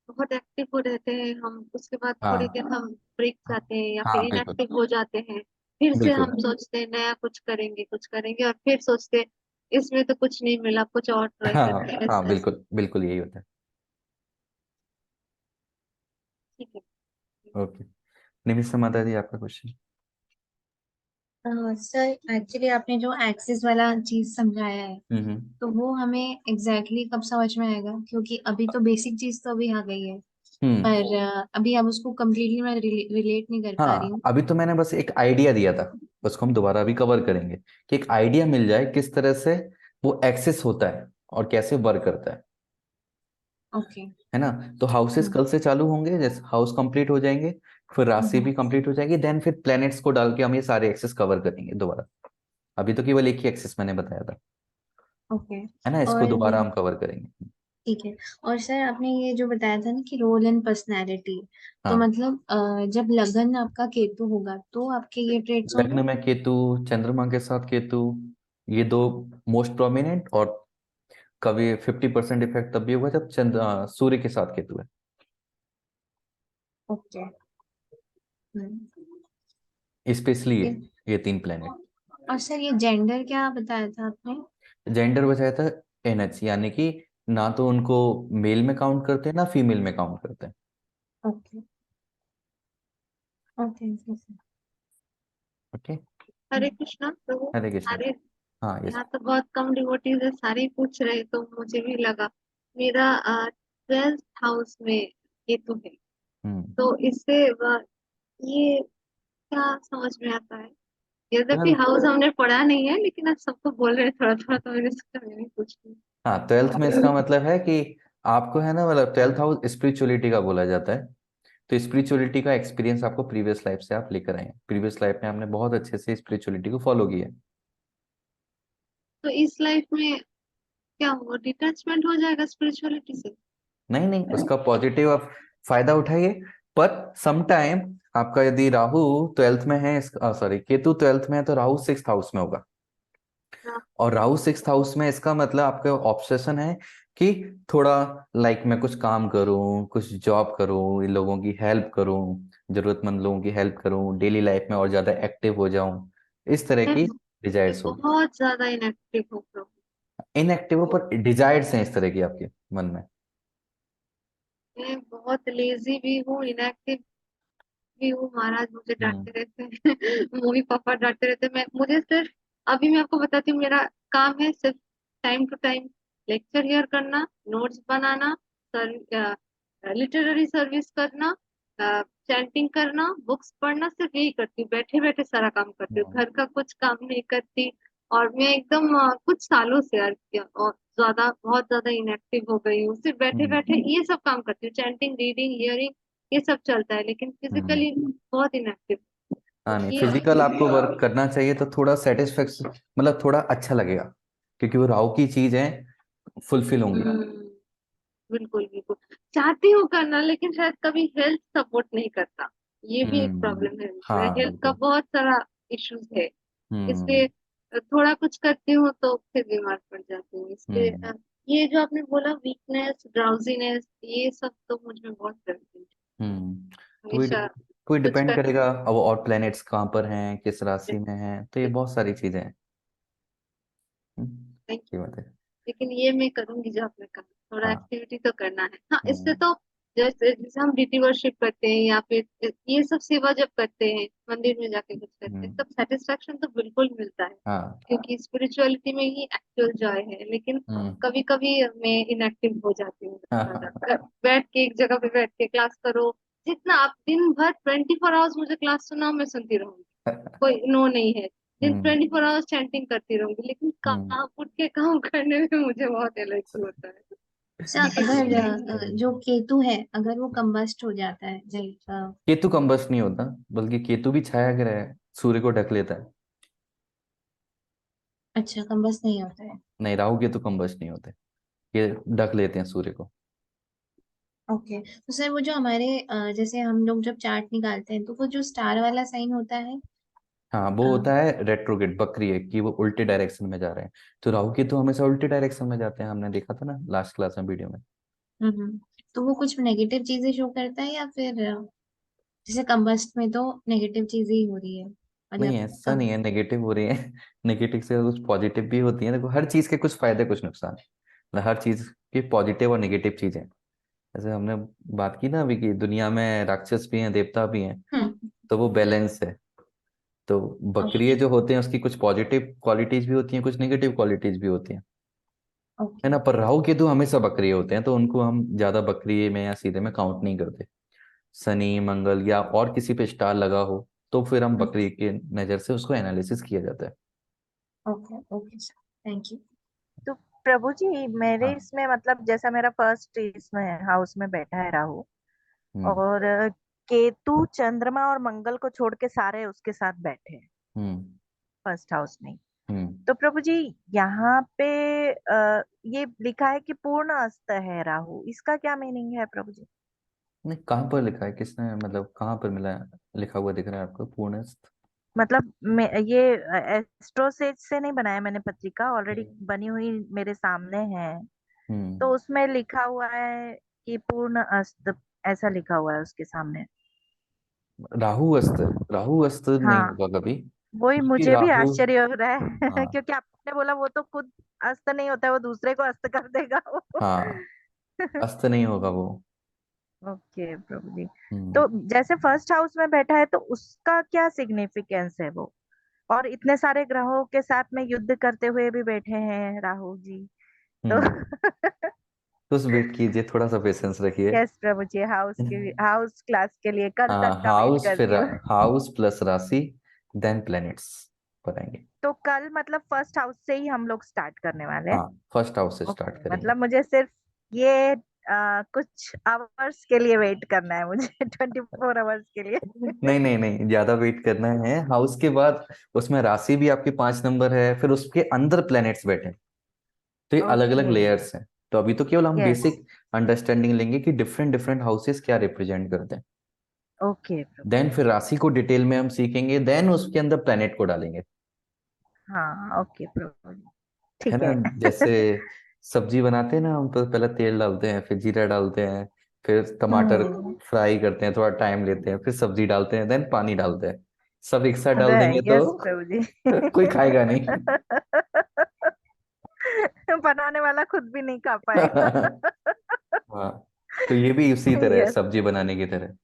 बहुत एक्टिव हो रहते हैं हम, उसके बाद थोड़े हाँ दिन हम ब्रेक जाते हैं या फिर हाँ बिल्कुल इनएक्टिव हो जाते हैं, फिर से बिल्कुल। हम सोचते हैं नया कुछ करेंगे और फिर सोचते हैं इसमें तो कुछ नहीं मिला, कुछ और ट्राई करते हाँ हैं, हाँ ऐसा ऐसा। बिल्कुल बिल्कुल यही होता है। ठीक है। ओके, निमिषा माता जी, आपका क्वेश्चन। सर एक्चुअली आपने जो एक्सिस वाला चीज समझाया है हम्म तो वो हमें एग्जैक्टली कब समझ में आएगा, क्योंकि अभी तो बेसिक चीज तो अभी आ गई है, हम्म। पर अभी अब उसको कम्प्लीटली मैं रिलेट नहीं कर पा रही हाँ, हूँ। अभी तो मैंने बस एक आइडिया दिया था, उसको हम दोबारा भी कवर करेंगे कि एक आइडिया मिल जाए किस तरह से वो एक्सेस होता है और कैसे वर्क करता ओके। है ना। तो हाउसेस कल से चालू होंगे, जैसे हाउस कंप्लीट हो जाएंगे, फिर राशि भी कंप्लीट हो जाएगी, देन फिर प्लैनेट्स को डाल के हम ये सारे एक्सेस कवर करेंगे दोबारा। अभी तो केवल एक ही एक्सेस मैंने बताया था, ओके। है ना, इसको और दोबारा हम कवर करेंगे। ठीक है। और सर आपने ये जो बताया था ना कि रोल एंड पर्सनैलिटी, तो हाँ, मतलब जब लगन आपका केतु होगा तो आपके ये ट्रेड्स होंगे। लग्न में केतु, चंद्रमा के साथ केतु, ये दो मोस्ट प्रोमिनेंट। और कभी 50% इफेक्ट तब भी होगा जब सूर्य के साथ केतु है। ओके। स्पेशली ये ये तीन प्लेनेट। और सर ये जेंडर क्या बताया था आपने। जेंडर बचाया था एनएच, यानी कि ना तो उनको मेल में काउंट करते हैं ना फीमेल में काउंट करते हैं। ओके। Okay sir. ओके। हरे कृष्णा प्रभु। हरे कृष्णा। सारे हाँ, यस। यहाँ तो बहुत कम डिवोटीज है, सारे ही पूछ रहे तो मुझे भी लगा। मेरा 12th हाउस में केतु है, हम्म। तो इससे ये क्या समझ में आता है? यद्यपि ट्वेल्थ। हाउस हमने पढ़ा नहीं है, लेकिन अब सबको बोल रहे हैं थोड़ा थोड़ा, तो मैंने सोचा मैं भी पूछ लूं। हाँ, ट्वेल्थ में इसका मतलब है कि आपको, है ना, मतलब ट्वेल्थ हाउस स्पिरिचुअलिटी का बोला जाता है। तो स्पिरिचुअलिटी का एक्सपीरियंस आपको प्रीवियस लाइफ से आप लेकर आए हैं, प्रीवियस लाइफ में आपने बहुत अच्छे से स्पिरिचुअलिटी को फॉलो किया है। तो इस लाइफ में क्या होगा, डिटैचमेंट हो जाएगा स्पिरिचुअलिटी से? नहीं नहीं, उसका पॉजिटिव आप फायदा उठाइए। पर सम टाइम आपका यदि राहु ट्वेल्थ में है, सॉरी, केतु ट्वेल्थ में है, तो राहु सिक्स्थ हाउस में होगा। हाँ। और राहु सिक्स्थ हाउस में, इसका मतलब आपका ऑब्सेशन है कि थोड़ा लाइक मैं कुछ काम करूं, कुछ जॉब करूं, इन लोगों की हेल्प करूं, जरूरतमंद लोगों की हेल्प करूं, डेली लाइफ में और ज्यादा एक्टिव हो जाऊं, इस तरह मैं की डिजायर्स होगी। बहुत ज्यादा इनएक्टिव हो प्रभु। इनएक्टिव हो पर डिजायर्स हैं इस तरह की आपके मन में। मैं बहुत लेजी भी हूँ, इनएक्टिव भी हूँ। महाराज मुझे हम्म डांटते रहते हैं मम्मी पापा डांटते रहते हैं। मैं मुझे सिर्फ, अभी मैं आपको बताती हूँ, मेरा काम है सिर्फ time to time lecture hear करना, नोट्स बनाना, लिटरेरी सर्विस करना, चैंटिंग करना, बुक्स पढ़ना, सिर्फ यही करती हूँ। बैठे बैठे सारा काम करती हूँ, हम्म घर का कुछ काम नहीं करती। और मैं एकदम कुछ सालों से यार और ज्यादा बहुत ज्यादा इनएक्टिव हो गई हूँ। सिर्फ बैठे हम्म बैठे ये सब काम करती हूँ, चैंटिंग, रीडिंग, हियरिंग, ये सब चलता है, लेकिन हम्म। फिजिकली बहुत इनएक्टिव। हाँ, नहीं, ये फिजिकल आपको वर्क करना चाहिए तो थोड़ा सेटिस्फेक्शन, मतलब थोड़ा अच्छा लगेगा, क्योंकि वो राहु की चीज है, फुलफिल होंगी। हम्म, बिल्कुल बिल्कुल चाहती हूँ करना, लेकिन शायद कभी हेल्थ सपोर्ट नहीं करता। ये भी एक प्रॉब्लम है, हाँ, हेल्थ का बिल्कुल। बहुत सारा इश्यूज है। हम्म इसलिए थोड़ा कुछ करती हूँ तो फिर बीमार पड़ जाती हूँ। इसलिए हम्म ये जो आपने बोला वीकनेस, ड्राउजीनेस, ये सब तो मुझ में बहुत प्रेजेंट है। हम्म। तो हमेशा कोई कुछ डिपेंड कर। करेगा अब, और प्लैनेट्स कहाँ पर हैं, किस राशि में हैं, तो ये बहुत सारी चीजें हैं। ये बात है। लेकिन ये मैं करूंगी जो आपने कहा, थोड़ा हाँ। एक्टिविटी तो करना है। हाँ, इससे हम्म तो जैसे जैसे हम डीटी वर्शिप करते हैं या फिर ये सब सेवा जब करते हैं, मंदिर में जाके कुछ करते हैं, हम्म। तब सेटिस्फेक्शन तो बिल्कुल मिलता है, हाँ। क्योंकि स्पिरिचुअलिटी में ही एक्चुअल जॉय है। लेकिन हम्म। कभी कभी मैं इनएक्टिव हो जाती हूँ हाँ। ज्यादा। बैठ के एक जगह पे बैठ के क्लास करो, जितना आप दिन भर 24 आवर्स मुझे क्लास सुनाओ, मैं सुनती रहूंगी, कोई नो नहीं है। दिन हम्म 24 आवर्स चैंटिंग करती रहूंगी, लेकिन हम्म। काम उठ के काम करने में मुझे बहुत एलर्जी होता है। सर अगर जो केतु है अगर वो कंबस्ट हो जाता है केतु कंबस्ट नहीं होता, बल्कि केतु भी छाया ग्रह है, सूर्य को ढक लेता है। अच्छा कंबस्ट नहीं होता है। नहीं, राहु केतु कंबस्ट नहीं होते, ये ढक लेते हैं सूर्य को। ओके तो सर वो जो हमारे जैसे हम लोग जब चार्ट निकालते हैं तो वो जो स्टार वाला साइन होता है। हाँ, वो होता है रेट्रोगेट, बकरी है, कि वो उल्टे डायरेक्शन में जा रहे हैं। तो राहु केतु हमेशा उल्टे डायरेक्शन में जाते हैं, हमने देखा था ना लास्ट क्लास में, वीडियो में। तो वो कुछ नेगेटिव चीजें शो करता है या फिर जैसे कंबस्ट में तो नेगेटिव चीजें ही हो रही है नहीं, मतलब ऐसा नहीं है नेगेटिव हो रही है नेगेटिव से कुछ पॉजिटिव भी होती है। देखो, हर चीज के कुछ फायदे कुछ नुकसान, मतलब हर चीज की पॉजिटिव और नेगेटिव चीजें। जैसे हमने बात की ना अभी, कि दुनिया में राक्षस भी हैं, देवता भी हैं, हम्म तो वो बैलेंस है। तो बकरिये जो होते हैं उसकी कुछ पॉजिटिव क्वालिटीज भी होती हैं, कुछ नेगेटिव क्वालिटीज भी होती हैं, है ओके। ना। पर राहु केतु हमेशा बकरिये होते हैं, तो उनको हम ज्यादा बकरिये में या सीधे में काउंट नहीं करते। शनि मंगल या और किसी पे स्टार लगा हो तो फिर हम बकरी के नजर से उसको एनालिसिस किया जाता है। Okay okay sir, thank you. तो प्रभु जी मेरे हाँ। इसमें मतलब जैसा मेरा फर्स्ट इसमें हाउस में बैठा है राहु, हम्म। और केतु चंद्रमा और मंगल को छोड़ के सारे उसके साथ बैठे हैं हम्म। फर्स्ट हाउस में। हम्म। तो प्रभु जी यहाँ पे ये लिखा है कि पूर्ण अस्त है राहु, इसका क्या मीनिंग है प्रभु जी? नहीं, कहाँ पर लिखा है, किसने मतलब कहाँ पर मिला है? लिखा हुआ दिख रहा है आपको पूर्णस्थ? मतलब ये एस्ट्रोसेज से नहीं बनाया मैंने, पत्रिका ऑलरेडी हम्म। बनी हुई मेरे सामने है। तो हम्म। उसमें लिखा हुआ है कि पूर्ण अस्त, ऐसा लिखा हुआ है उसके सामने। राहु अस्त, राहु अस्त नहीं हाँ, होगा कभी, वही क्योंकि मुझे भी राहु, आश्चर्य हो रहा है हाँ क्योंकि आपने बोला वो तो खुद अस्त नहीं होता है, वो दूसरे को अस्त कर देगा वो। हाँ, अस्त नहीं होगा वो। ओके प्रभु जी। हम्म। तो जैसे फर्स्ट हाउस में बैठा है तो उसका क्या सिग्निफिकेंस है वो? और इतने सारे ग्रहों के साथ में युद्ध करते हुए भी बैठे हैं राहु जी, तो हम्म। तो उस वेट कीजिए, थोड़ा सा पेशेंस रखिए। यस प्रभु जी, हाउस क्लास के लिए कल तक हाँ, का वेट हाउस फिर करती हूँ। हाउस प्लस राशि देन प्लैनेट्स पर आएंगे। तो कल मतलब फर्स्ट हाउस से ही हम लोग स्टार्ट करने वाले हैं। हाँ, फर्स्ट हाउस से स्टार्ट ओके, करेंगे। मतलब मुझे सिर्फ ये कुछ आवर्स के लिए वेट करना है मुझे 24 आवर्स के लिए। नहीं नहीं नहीं, ज्यादा वेट करना है। हाउस के बाद उसमें राशि भी आपकी 5 नंबर है, फिर उसके अंदर प्लैनेट्स बैठे हैं, तो ये अलग अलग ओके। लेयर्स हैं। तो अभी तो केवल हम यस। बेसिक अंडरस्टैंडिंग लेंगे कि डिफरेंट डिफरेंट हाउसेस क्या रिप्रेजेंट करते हैं। ओके प्रभु देन जी। फिर राशि को डिटेल में हम सीखेंगे, देन उसके अंदर प्लैनेट को डालेंगे। हाँ ओके प्रभु जी, है ठीक ना। है। जैसे सब्जी बनाते हैं ना हम, तो पहले तेल डालते हैं, फिर जीरा डालते हैं, फिर टमाटर हम्म। फ्राई करते हैं, थोड़ा टाइम लेते हैं, फिर सब्जी डालते हैं, देन पानी डालते हैं। सब एक साथ डाल देंगे तो यस प्रभु जी। कोई खाएगा नहीं। बनाने वाला खुद भी नहीं खा पाएगा। हाँ, तो ये भी उसी तरह है, यस। सब्जी बनाने की तरह।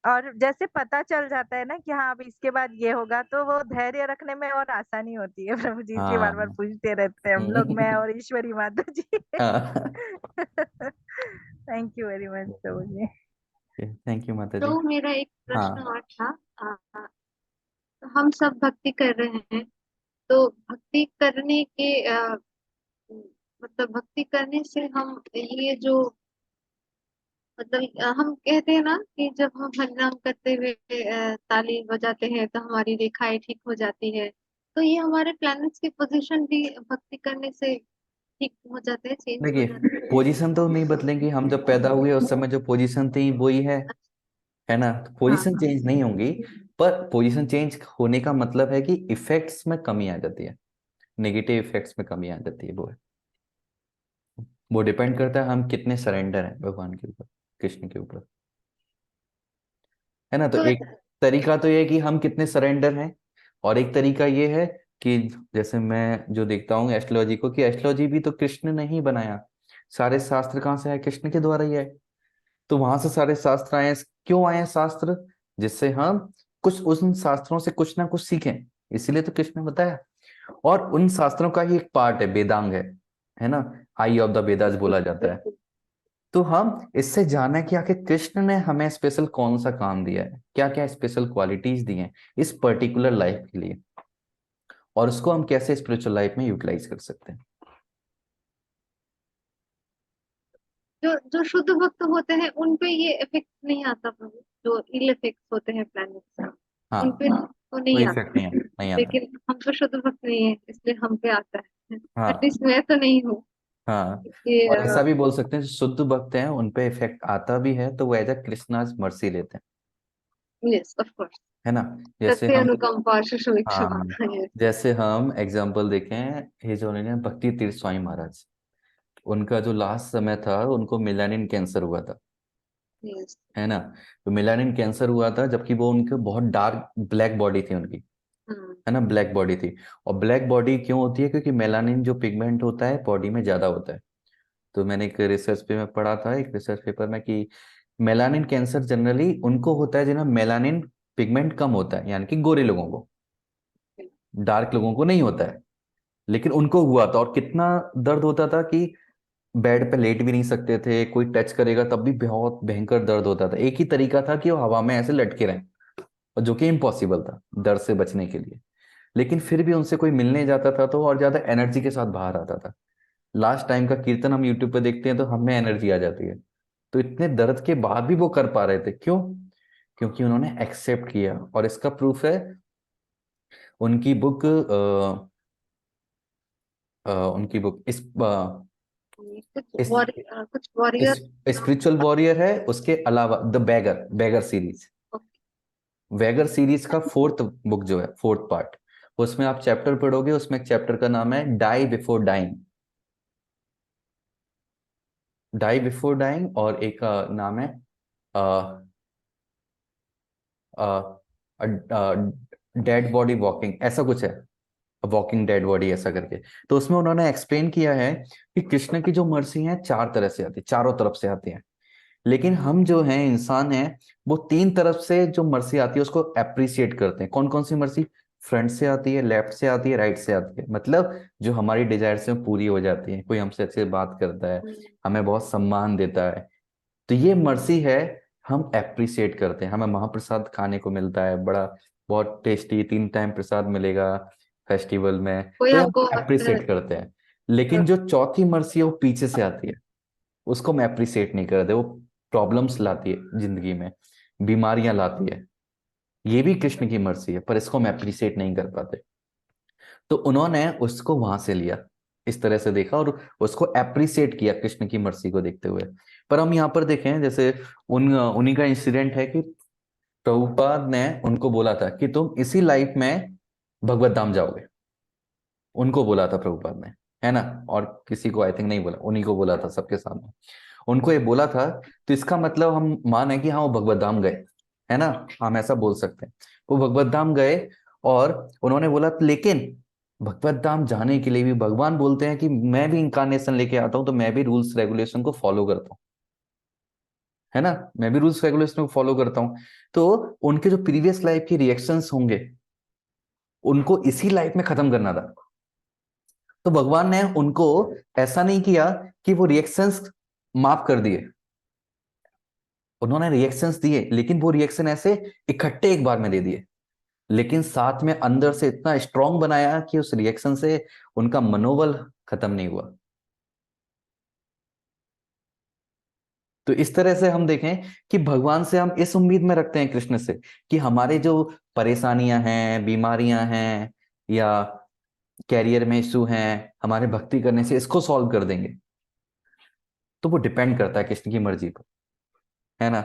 और जैसे पता चल जाता है ना कि हाँ अब इसके बाद ये होगा, तो वो धैर्य रखने में और आसानी होती है प्रभु जी, इसलिए बार बार हाँ। पूछते रहते हैं हम लोग, मैं और ईश्वरी माता जी। हाँ। Thank you very much Prabhu ji. Thank you माता जी। तो मेरा एक प्रश्न हाँ। और था। हम सब भक्ति कर रहे हैं, तो भक्ति करने के मतलब भक्ति करने से हम ये जो मतलब हम कहते हैं ना कि जब हम हरिनाम करते हुए ताली बजाते हैं तो हमारी रेखाएं ठीक हो जाती है। तो ये हमारे प्लैनेट्स की पोजीशन भी भक्ति करने से ठीक हो जाते हैं, चेंज हो देखिए, जाते हैं। पोजीशन तो नहीं बदलेंगी, हम जब पैदा हुए उस समय जो पोजीशन थी वही है ना। तो हाँ पोजीशन हाँ। चेंज नहीं होंगी। पर पोजीशन चेंज होने का मतलब है कि इफेक्ट्स में कमी आ जाती है, नेगेटिव इफेक्ट्स में कमी आ जाती है। वो डिपेंड करता है हम कितने सरेंडर हैं भगवान के ऊपर, कृष्ण के ऊपर, है ना। तो तो एक तरीका तो ये है कि हम कितने सरेंडर हैं, और एक तरीका ये है कि जैसे मैं जो देखता हूँ एस्ट्रोलॉजी को, कि एस्ट्रोलॉजी भी तो कृष्ण ने ही बनाया। सारे शास्त्र कहाँ से आए? कृष्ण के द्वारा ही आए। तो वहां से सारे शास्त्र आए। क्यों आए हैं शास्त्र? जिससे हम कुछ उन शास्त्रों से कुछ ना कुछ सीखें, इसीलिए तो कृष्ण ने बताया। और उन शास्त्रों का ही एक पार्ट है वेदांग, है ना। आई ऑफ द वेदास बोला जाता है। बिल्कुल। तो हम इससे जाना कि आखिर कृष्ण ने हमें स्पेशल कौन सा काम दिया है, क्या क्या स्पेशल क्वालिटीज दी हैं इस पर्टिकुलर लाइफ के लिए, और उसको हम कैसे स्पिरिचुअल लाइफ में यूटिलाइज कर सकते हैं। जो जो शुद्ध भक्त होते हैं उन पे ये इफेक्ट नहीं आता प्रभु, जो इल इफेक्ट होते हैं प्लैनेट से उन हाँ, पे तो कोई नहीं इफेक्ट आता। नहीं आता। लेकिन हम तो शुद्ध भक्त नहीं है, इसलिए हम पे आता है। हाँ। एटलीस्ट मैं तो नहीं हूँ हाँ, कि और ऐसा भी बोल सकते हैं जो शुद्ध भक्त हैं उन पे इफेक्ट आता भी है, तो वो एज अ कृष्णाज मर्सी लेते हैं, यस ऑफ कोर्स। है ना। जैसे सत्य हम, अनुकंपा शिशु क्षमा। हाँ, जैसे हम एग्जाम्पल देखें, ये जो उन्होंने भक्ति तीर्थ स्वामी महाराज, उनका जो लास्ट समय था उनको मिलानिन कैंसर हुआ था, यस। है ना। तो मिलानिन कैंसर हुआ था, जबकि वो उनके बहुत डार्क ब्लैक बॉडी थी उनकी, है ना, ब्लैक बॉडी थी। और ब्लैक बॉडी क्यों होती है? क्योंकि मेलानिन जो पिगमेंट होता है बॉडी में ज्यादा होता है। तो मैंने एक रिसर्च पे में पढ़ा था, एक रिसर्च पेपर में, कि मेलानिन कैंसर जनरली उनको होता है जिन्हें मेलानिन पिगमेंट कम होता है, यानी कि गोरे लोगों को, डार्क लोगों को नहीं होता है। लेकिन उनको हुआ था, और कितना दर्द होता था कि बेड पे लेट भी नहीं सकते थे, कोई टच करेगा तब भी बहुत भयंकर दर्द होता था। एक ही तरीका था कि वो हवा में ऐसे लटके रहें, और जो कि इम्पॉसिबल था दर्द से बचने के लिए। लेकिन फिर भी उनसे कोई मिलने जाता था तो और ज्यादा एनर्जी के साथ बाहर आता था। लास्ट टाइम का कीर्तन हम यूट्यूब पे देखते हैं तो हमें एनर्जी आ जाती है। तो इतने दर्द के बाद भी वो कर पा रहे थे, क्यों? क्योंकि उन्होंने एक्सेप्ट किया। और इसका प्रूफ है उनकी बुक, उनकी बुक कुछ इस कुछ वॉरियर। स्पिरिचुअल वॉरियर है, उसके अलावा the beggar, beggar series, wager series का फोर्थ बुक जो है, फोर्थ पार्ट, उसमें आप चैप्टर पढ़ोगे, उसमें एक चैप्टर का नाम है die before dying. Die before dying, और एक नाम है डेड बॉडी वॉकिंग, ऐसा कुछ है, वॉकिंग डेड बॉडी ऐसा करके। तो उसमें उन्होंने एक्सप्लेन किया है कि कृष्ण की जो मर्सी है चार तरह से आती है, चारों तरफ से आती है। लेकिन हम जो हैं, इंसान हैं, वो तीन तरफ से जो मर्सी आती है उसको अप्रिसिएट करते हैं। कौन कौन सी मर्सी? फ्रंट से आती है, लेफ्ट से आती है, राइट से आती है। मतलब जो हमारी डिजायर से पूरी हो जाती है, कोई हमसे अच्छे से बात करता है, हमें बहुत सम्मान देता है, तो ये मर्सी है, हम अप्रिसिएट करते हैं। हमें महाप्रसाद खाने को मिलता है, बड़ा बहुत टेस्टी 3 टाइम प्रसाद मिलेगा फेस्टिवल में, कोई तो हम हमको अप्रिसिएट करते हैं। लेकिन जो चौथी मर्सी है वो पीछे से आती है, उसको हम अप्रिसिएट नहीं करते। वो प्रॉब्लम्स लाती है जिंदगी में, बीमारियां लाती है। ये भी कृष्ण की मर्जी है, पर इसको हम अप्रिसिएट नहीं कर पाते। तो उन्होंने उसको वहां से लिया, इस तरह से देखा और उसको अप्रिसिएट किया कृष्ण की मर्जी को देखते हुए। पर हम यहाँ पर देखें, जैसे उन्हीं का इंसिडेंट है कि प्रभुपाद ने उनको बोला था कि तुम इसी लाइफ में भगवत धाम जाओगे। उनको बोला था प्रभुपाद ने, है ना? और किसी को आई थिंक नहीं बोला, उन्हीं को बोला था सबके सामने। उनको ये बोला था, तो इसका मतलब हम माने कि हाँ वो भगवत धाम गए, है ना? हम ऐसा बोल सकते हैं, वो भगवत धाम गए। और उन्होंने बोला, लेकिन भगवत धाम जाने के लिए भी भगवान बोलते हैं कि मैं भी इंकारनेशन लेके आता हूं, तो मैं भी रूल्स रेगुलेशन को फॉलो करता हूँ, है ना? मैं भी रूल्स रेगुलेशन को फॉलो करता हूँ। तो उनके जो प्रीवियस लाइफ के रिएक्शंस होंगे, उनको इसी लाइफ में खत्म करना था। तो भगवान ने उनको ऐसा नहीं किया कि वो रिएक्शंस माफ कर दिए, उन्होंने रिएक्शंस दिए, लेकिन वो रिएक्शन ऐसे इकट्ठे एक बार में दे दिए, लेकिन साथ में अंदर से इतना स्ट्रांग बनाया कि उस रिएक्शन से उनका मनोबल खत्म नहीं हुआ। तो इस तरह से हम देखें कि भगवान से हम इस उम्मीद में रखते हैं, कृष्ण से, कि हमारे जो परेशानियां हैं, बीमारियां हैं, या कैरियर में इशू हैं, हमारे भक्ति करने से इसको सॉल्व कर देंगे। तो वो डिपेंड करता है कृष्ण की मर्जी पर, है ना?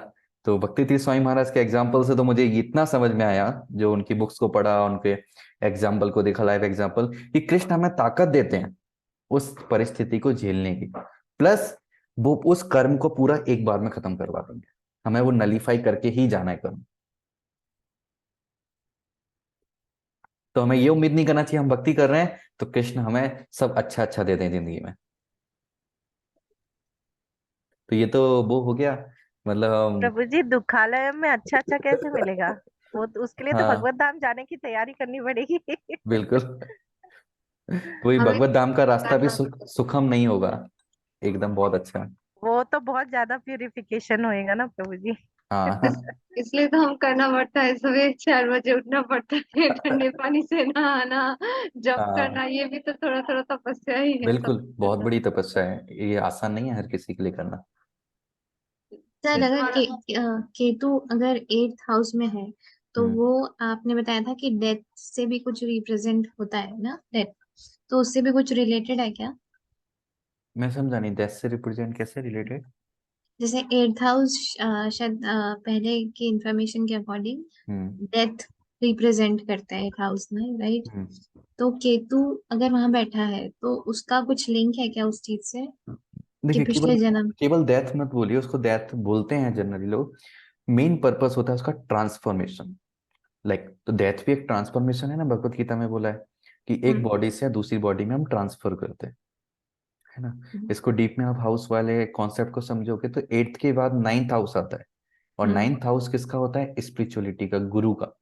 तो भक्ति तीर्थ स्वामी महाराज के एग्जाम्पल से तो मुझे इतना समझ में आया, जो उनकी बुक्स को पढ़ा, उनके एग्जाम्पल को देखा, लाइव एग्जाम्पल, कि कृष्ण हमें ताकत देते हैं उस परिस्थिति को झेलने की। प्लस वो उस कर्म को पूरा एक बार में खत्म करवा देंगे, हमें वो नलीफाई करके ही जाना है कर्म। तो हमें ये उम्मीद नहीं करना चाहिए हम भक्ति कर रहे हैं तो कृष्ण हमें सब अच्छा अच्छा देते हैं जिंदगी में। तो ये तो वो हो गया, मतलब प्रभु जी, दुखालय में अच्छा अच्छा कैसे मिलेगा? वो तो उसके लिए तो हाँ भगवत धाम जाने की तैयारी करनी पड़ेगी। बिल्कुल, वही हमें भगवत धाम का रास्ता भी करना पड़ता सुखम नहीं होगा एकदम, बहुत अच्छा। वो तो बहुत ज्यादा प्यूरिफिकेशन होएगा ना प्रभु जी। हाँ इसलिए तो हम करना पड़ता है, सुबह 4 बजे उठना पड़ता है, ठंडे पानी से नहाना, जप करना, हाँ ये भी तो थोड़ा थोड़ा तपस्या ही है सब। बिल्कुल, बहुत बड़ी तपस्या है, ये आसान नहीं है हर किसी के लिए करना। सर अगर हमारा केतु अगर 8th हाउस में है, तो हम्म वो आपने बताया था कि डेथ से भी कुछ रिप्रेजेंट होता है ना, डेथ, तो उससे भी कुछ रिलेटेड है क्या? मैं समझा नहीं, डेथ से रिप्रेजेंट कैसे रिलेटेड? जैसे 8th हाउस शायद पहले की इंफॉर्मेशन के अकॉर्डिंग हम्म डेथ रिप्रेजेंट करता है 8th हाउस में, राइट? हम्म तो केतु अगर वहां बैठा है तो उसका कुछ लिंक है क्या उस चीज से, कि देखिए, केवल पिछले जन्म? केवल डेथ मत बोलिए उसको, डेथ बोलते हैं जनरली लोग, मेन पर्पस होता है उसका ट्रांसफॉर्मेशन। लाइक तो डेथ भी एक ट्रांसफॉर्मेशन है ना, भगवत गीता में बोला है कि एक हम्म बॉडी से दूसरी बॉडी में हम ट्रांसफर करते हैं, है ना? हम्म इसको डीप में आप हाउस वाले कॉन्सेप्ट को समझोगे तो 8th के बाद 9th हाउस आता है, और 9th हाउस किसका होता है? स्पिरिचुअलिटी का, गुरु का।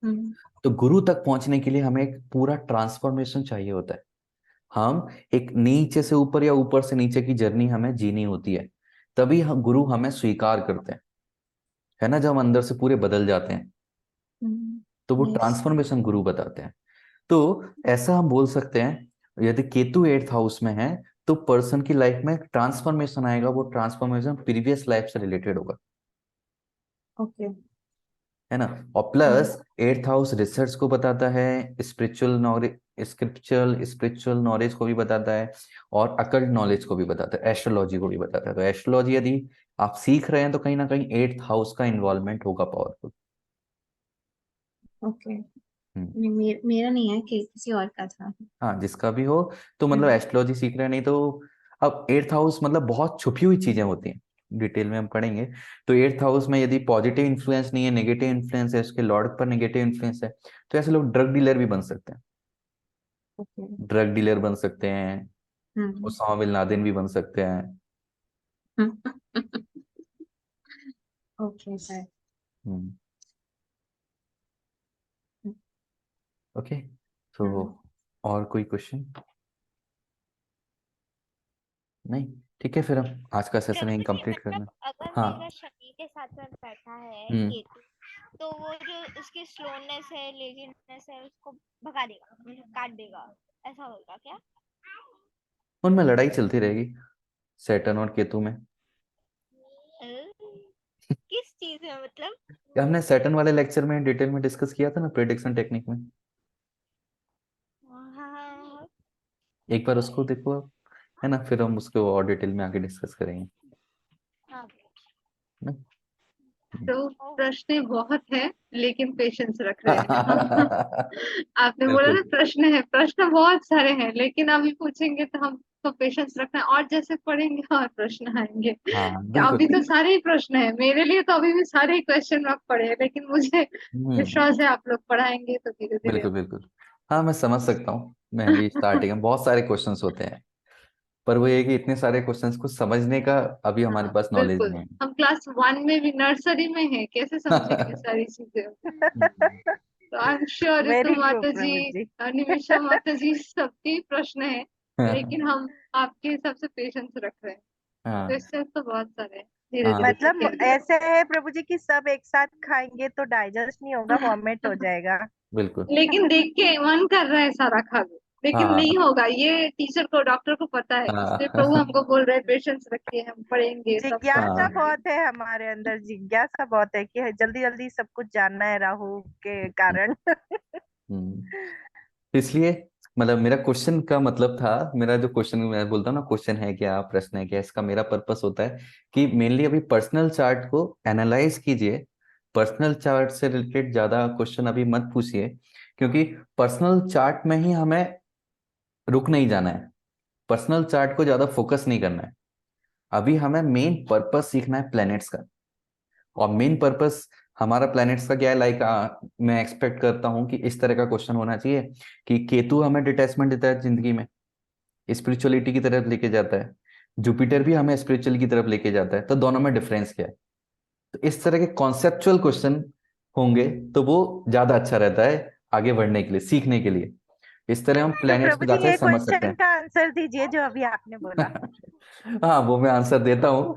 हम्म, तो गुरु तक पहुंचने के लिए हमें एक पूरा ट्रांसफॉर्मेशन चाहिए होता है। हम एक नीचे से ऊपर या ऊपर से नीचे की जर्नी हमें जीनी होती है, तभी हम गुरु हमें स्वीकार करते हैं, है ना, जब हम अंदर से पूरे बदल जाते हैं, तो वो यस। ट्रांसफॉर्मेशन गुरु बताते हैं। तो ऐसा हम बोल सकते हैं, यदि केतु 8th हाउस में है तो पर्सन की लाइफ में ट्रांसफॉर्मेशन आएगा, वो ट्रांसफॉर्मेशन प्रीवियस लाइफ से रिलेटेड होगा, ओके। है ना। और प्लस 8th हाउस रिसर्च को बताता है, स्पिरिचुअल नॉलेज, स्पिरिचुअल नॉलेज को भी बताता है, और अकल्ट नॉलेज को भी बताता है, एस्ट्रोलॉजी को भी बताता है। तो एस्ट्रोलॉजी यदि आप सीख रहे हैं तो कहीं ना कहीं 8th हाउस का इन्वॉल्वमेंट होगा पावरफुल। ओके, मेरा नहीं है, कि किसी और का था। हाँ, जिसका भी हो, तो मतलब एस्ट्रोलॉजी सीख रहे हैं, नहीं तो अब 8th हाउस मतलब बहुत छुपी हुई चीजें होती हैं, डिटेल में हम पढ़ेंगे। तो 8th हाउस में यदि पॉजिटिव इन्फ्लुएंस नहीं है, नेगेटिव इन्फ्लुएंस है, उसके लॉर्ड पर नेगेटिव इन्फ्लुएंस है, तो ऐसे लोग ड्रग डीलर भी बन सकते हैं। ओके। ड्रग डीलर बन सकते हैं, हम्म। उसामा बिन लादेन भी बन सकते हैं। Okay sir. ओके, तो और कोई क्वेश्चन? नहीं, ठीक है, फिर हम आज का सेशन यहीं प्रभु जी कंप्लीट मतलब करना। अगर हाँ। मेरा शनि के साथ में बैठा है हम्म। केतु, तो वो जो उसकी स्लोनेस है, लेजीनेस है, उसको भगा देगा, मतलब काट देगा, ऐसा होगा क्या? उनमें लड़ाई चलती रहेगी, सैटर्न और केतु में। किस चीज में मतलब? हमने सैटर्न वाले लेक्चर में डिटेल में डिस्कस किया था ना, प्रेडिक्शन टेक्निक में। हाँ, एक बार उसको देखो आप, है ना, फिर हम उसको और डिटेल में आगे डिस्कस करेंगे हाँ। ना। तो प्रश्न बहुत है लेकिन पेशेंस रख रहे हैं हम। आपने बोला ना बिल्कुल। प्रश्न है, प्रश्न बहुत सारे हैं लेकिन अभी पूछेंगे तो हम तो पेशेंस रखना है, और जैसे पढ़ेंगे और प्रश्न आएंगे। हाँ, अभी बिल्कुल। तो सारे ही प्रश्न है मेरे लिए, तो अभी भी सारे ही क्वेश्चन मार्क पड़े हैं, लेकिन मुझे विश्वास है आप लोग पढ़ाएंगे तो धीरे धीरे। बिल्कुल बिल्कुल। हाँ, मैं समझ सकता हूँ, मैं भी स्टार्टिंग में बहुत सारे क्वेश्चंस होते हैं, पर वो ये कि इतने सारे क्वेश्चंस को समझने का अभी हमारे हाँ पास नॉलेज बिल्कुल, नहीं हम क्लास 1 में भी, नर्सरी में है, कैसे समझेंगे है। सारी चीजें। तो I am sure Ritu very true माता जी, प्रभु जी। निमिषा माता जी, सबके प्रश्न है, लेकिन हम आपके हिसाब से पेशेंस रख रहे हैं। हाँ क्वेश्चन तो बहुत सारे हैं, धीरे हाँ। धीरे मतलब सीखेंगे। ऐसे है प्रभु जी कि सब एक साथ खाएंगे तो डाइजेस्ट नहीं होगा, वॉमिट हो जाएगा। बिल्कुल। लेकिन देख के मन कर रहा है सारा खा लो, लेकिन हाँ नहीं होगा, ये टीचर को, डॉक्टर को पता है, इसलिए प्रभु हाँ। हमको बोल रहे हैं पेशेंस रखिए, हम पढ़ेंगे, सब समझ जिज्ञासा हाँ। जाएंगे। बहुत है हमारे अंदर, जिज्ञासा बहुत है कि जल्दी जल्दी सब कुछ जानना है राहु के कारण। हम्म। इसलिए मतलब मेरा क्वेश्चन का मतलब था, मेरा जो क्वेश्चन मैं बोलता हूँ ना, क्वेश्चन है क्या, प्रश्न है क्या, इसका मेरा पर्पस होता है कि मेनली अभी पर्सनल चार्ट को एनालाइज कीजिए। पर्सनल चार्ट से रिलेटेड ज्यादा क्वेश्चन अभी मत पूछिए, क्योंकि पर्सनल चार्ट में ही हमें रुक नहीं जाना है, पर्सनल चार्ट को ज्यादा फोकस नहीं करना है। अभी हमें मेन पर्पस सीखना है प्लैनेट्स का, और मेन पर्पस हमारा प्लैनेट्स का क्या है, लाइक मैं एक्सपेक्ट करता हूँ कि इस तरह का क्वेश्चन होना चाहिए कि केतु हमें डिटैचमेंट देता है जिंदगी में, स्पिरिचुअलिटी की तरफ लेके जाता है, जुपिटर भी हमें स्पिरिचुअल की तरफ लेके जाता है, तो दोनों में डिफरेंस क्या है। तो इस तरह के कॉन्सेप्चुअल क्वेश्चन होंगे तो वो ज्यादा अच्छा रहता है आगे बढ़ने के लिए, सीखने के लिए। इस तरह हम तो प्लैनेट्स को प्रभु जी ज्यादा ये समझ सकते क्वेश्चन का आंसर दीजिए जो अभी आपने बोला। हैं। हाँ, वो मैं आंसर देता हूँ,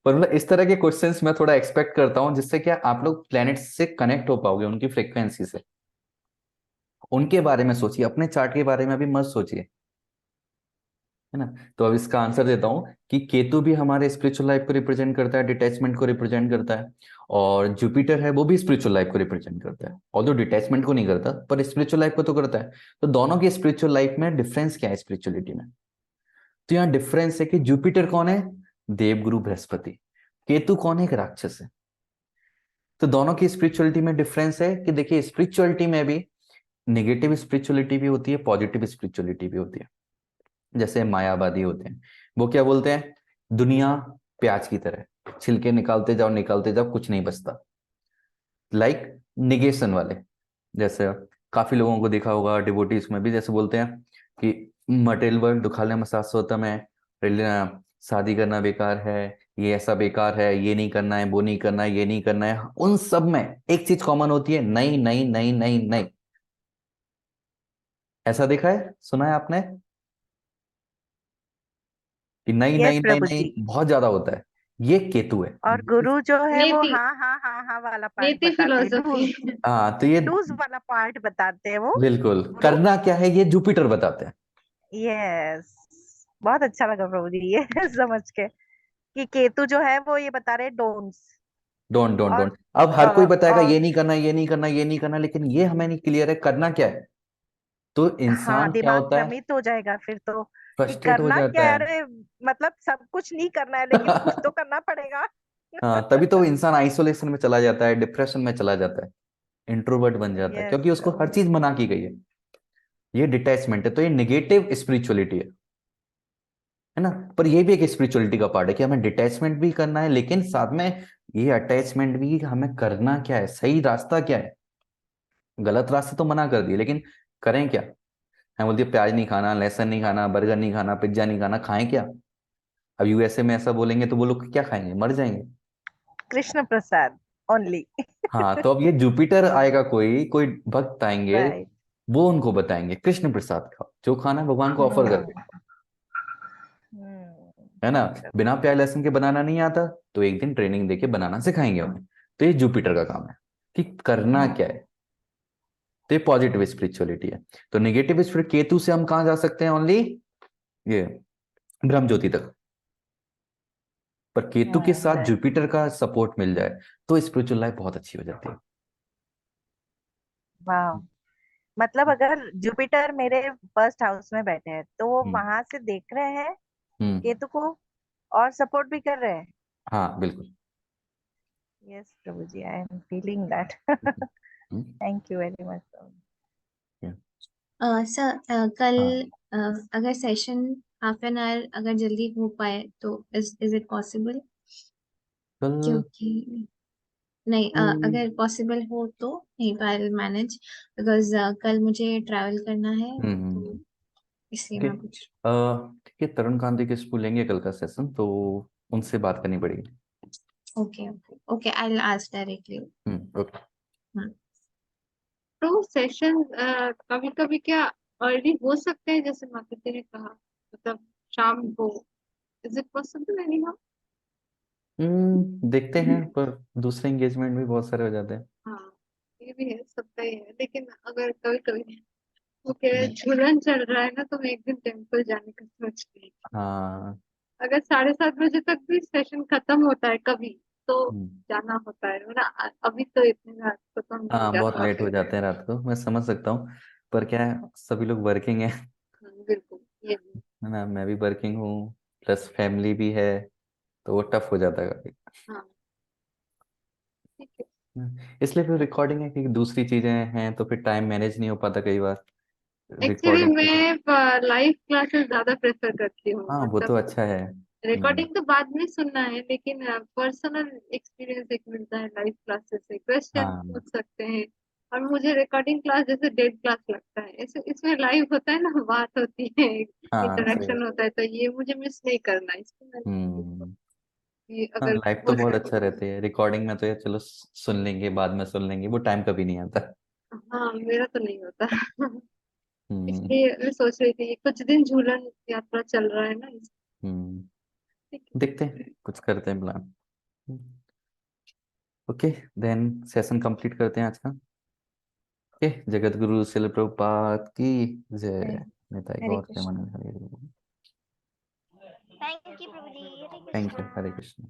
पर मतलब इस तरह के क्वेश्चंस मैं थोड़ा एक्सपेक्ट करता हूँ, जिससे क्या आप लोग प्लैनेट्स से कनेक्ट हो पाओगे, उनकी फ्रिक्वेंसी से। उनके बारे में सोचिए, अपने चार्ट के बारे में अभी मत सोचिए, है ना। तो अब इसका आंसर देता हूँ कि केतु भी हमारे स्पिरिचुअल लाइफ को रिप्रेजेंट करता है, डिटैचमेंट को रिप्रेजेंट करता है, और जुपिटर है वो भी स्पिरिचुअल लाइफ को रिप्रेजेंट करता है, और जो डिटैचमेंट को नहीं करता पर स्पिरिचुअल लाइफ को तो करता है। तो दोनों की स्पिरिचुअल लाइफ में डिफरेंस क्या है स्पिरिचुअलिटी में? तो यहाँ डिफरेंस है कि जुपिटर कौन है? देवगुरु बृहस्पति। केतु कौन है? एक राक्षस है। तो दोनों की स्पिरिचुअलिटी में डिफरेंस है कि देखिए, स्पिरिचुअलिटी में भी नेगेटिव स्पिरिचुअलिटी भी होती है, पॉजिटिव स्पिरिचुअलिटी भी होती है। जैसे मायावादी होते हैं, वो क्या बोलते हैं, दुनिया प्याज की तरह, छिलके निकालते जाओ कुछ नहीं बचता। लाइक निगेशन वाले, जैसे काफी लोगों को देखा होगा डिवोटीज में भी, जैसे बोलते हैं कि मटेरियल वर्ल्ड दुखालय में शाश्वतम है, शादी करना बेकार है, ये ऐसा बेकार है, ये नहीं करना है, वो नहीं करना है, ये नहीं करना है, उन सब में एक चीज कॉमन होती है, नहीं नहीं नहीं नहीं नहीं। ऐसा देखा है, सुना है आपने कि नहीं यस नहीं नहीं प्रभु जी। नहीं बहुत ज्यादा होता है? ये केतु है। और गुरु जो है वो नेति हाँ हाँ हाँ हाँ वाला पार्ट नेति बताते हैं, फिलोसफी। हाँ तो ये डूज वाला पार्ट बताते हैं वो बिल्कुल गुरु। करना क्या है ये जुपिटर बताते हैं। यस, बहुत अच्छा लगा प्रभु जी ये समझ के कि केतु जो है वो ये बता रहे डोंट्स। डोंट डोंट और डोंट। अब हर कोई बताएगा और ये नहीं करना, ये नहीं करना, ये नहीं करना, लेकिन ये हमें नहीं क्लियर है करना क्या है। तो हाँ, इंसान क्या दिमाग होता है, भ्रमित हो जाएगा फिर तो कि फ्रस्ट्रेट हो करना जाता क्या है। है। अरे मतलब सब कुछ नहीं करना है लेकिन कुछ तो करना पड़ेगा। हाँ तभी तो इंसान आइसोलेशन में चला जाता है, डिप्रेशन में चला जाता है, इंट्रोवर्ट बन जाता है, यस क्योंकि उसको हर प्रभु चीज जी। मना की गई है। ये डिटैचमेंट है, तो ये निगेटिव स्पिरिचुअलिटी है ना। पर ये भी एक स्पिरिचुअलिटी का पार्ट है कि हमें डिटैचमेंट भी करना है, लेकिन साथ में ये अटैचमेंट भी, हमें करना क्या है, सही रास्ता क्या है। गलत रास्ते तो मना कर दिए, लेकिन करें क्या। हम बोलते हैं प्याज नहीं खाना, लहसुन नहीं खाना, बर्गर नहीं खाना, पिज्जा नहीं खाना, खाएं क्या। अब यूएसए में ऐसा बोलेंगे तो वो लोग क्या खाएंगे, मर जाएंगे। कृष्ण प्रसाद ओनली। हाँ तो अब ये जुपिटर आएगा, कोई कोई भक्त आएंगे, राइट। वो उनको बताएंगे कृष्ण प्रसाद खाओ, जो खाना है भगवान को ऑफर करके, है ना। बिना प्याज लहसुन के बनाना नहीं आता, तो एक दिन ट्रेनिंग देके बनाना सिखाएंगे उन्हें। तो ये जुपिटर का काम है कि करना क्या है। तो ये पॉजिटिव स्पिरिचुअलिटी है। तो नेगेटिव स्पिरिट केतु से हम कहाँ जा सकते हैं, ओनली ये ब्रह्म ज्योति तक। पर केतु के साथ राइट। जुपिटर का सपोर्ट मिल जाए तो स्पिरिचुअल लाइफ बहुत अच्छी हो जाती है। वाह, मतलब अगर जुपिटर मेरे फर्स्ट हाउस में बैठे हैं तो वो हम्म वहां से देख रहे हैं हम्म। केतु को और सपोर्ट भी कर रहे हैं। हाँ बिल्कुल। Yes Prabhu ji, I am feeling that. Hmm, thank you very much. yeah, sir कल हाँ अगर सेशन हाफ एन आवर अगर जल्दी हो पाए तो इज इट पॉसिबल? कल क्योंकि नहीं, हम्म अगर पॉसिबल हो तो नहीं तो आई विल मैनेज, बिकॉज कल मुझे ट्रैवल करना है, तो इसलिए ओके। मैं पूछ ठीक है, तरुण कांति के स्कूल लेंगे कल का सेशन, तो उनसे बात करनी पड़ेगी। Okay okay okay, I will ask directly. Okay. तो सेशन कभी कभी क्या अर्ली हो सकते हैं, जैसे माता ने कहा, मतलब शाम को। Is it possible any how? देखते हैं, पर दूसरे एंगेजमेंट भी बहुत सारे हो जाते हैं। हाँ, ये भी है, सबका ही है, लेकिन अगर कभी कभी वो कह रहे हम्म, झूलन चल रहा है ना, तो मैं एक दिन टेम्पल जाने का सोच रही हूँ। हाँ। अगर 7:30 बजे तक भी सेशन खत्म होता है कभी, तो हम्म, जाना होता है, वरना अभी तो इतनी रात को तो हम नहीं हाँ जा बहुत लेट हो पाते। जाते हैं रात को, मैं समझ सकता हूँ। पर क्या है, सभी लोग वर्किंग है बिल्कुल, ये भी। है ना, मैं भी वर्किंग हूँ, प्लस फैमिली भी है, तो वो टफ हो जाता है काफी। हाँ, ठीक है। इसलिए फिर रिकॉर्डिंग है कि दूसरी चीजें हैं, तो फिर टाइम मैनेज नहीं हो पाता कई बार एक्चुअली रिकॉर्डिंग के लिए। मैं लाइव क्लासेस ज्यादा प्रेफर करती हूँ, हाँ वो मतलब तो अच्छा है। रिकॉर्डिंग तो बाद में सुनना है, लेकिन पर्सनल एक्सपीरियंस एक मिलता है लाइव क्लासेस से, क्वेश्चन हाँ पूछ सकते हैं। और मुझे रिकॉर्डिंग क्लास जैसे डेड क्लास लगता है, ऐसे इसमें लाइव होता है ना, बात होती है, हाँ सही इंटरेक्शन बात। होता है, तो ये मुझे मिस नहीं करना, इसको मैं हम्म। ये हाँ अगर लाइव तो हो बहुत सके। अच्छा रहती है, रिकॉर्डिंग में तो ये चलो सुन लेंगे, बाद में सुन लेंगे, वो टाइम कभी नहीं आता। हाँ, मेरा तो नहीं होता। हम्म इसलिए मैं सोच रही थी ये कुछ दिन झूलन यात्रा चल रहा है ना, हम्म। ठीक देखते हैं, कुछ करते हैं plan. Okay, then session complete करते हैं आज का। ओके, जगत गुरु शिल प्रभुपाद की हरे जय। निताई हरे गौर कृष्ण। प्रेमानंद हरे। थैंक यू प्रभु जी, हरे थैंक यू, कृष्णा। हरे कृष्ण।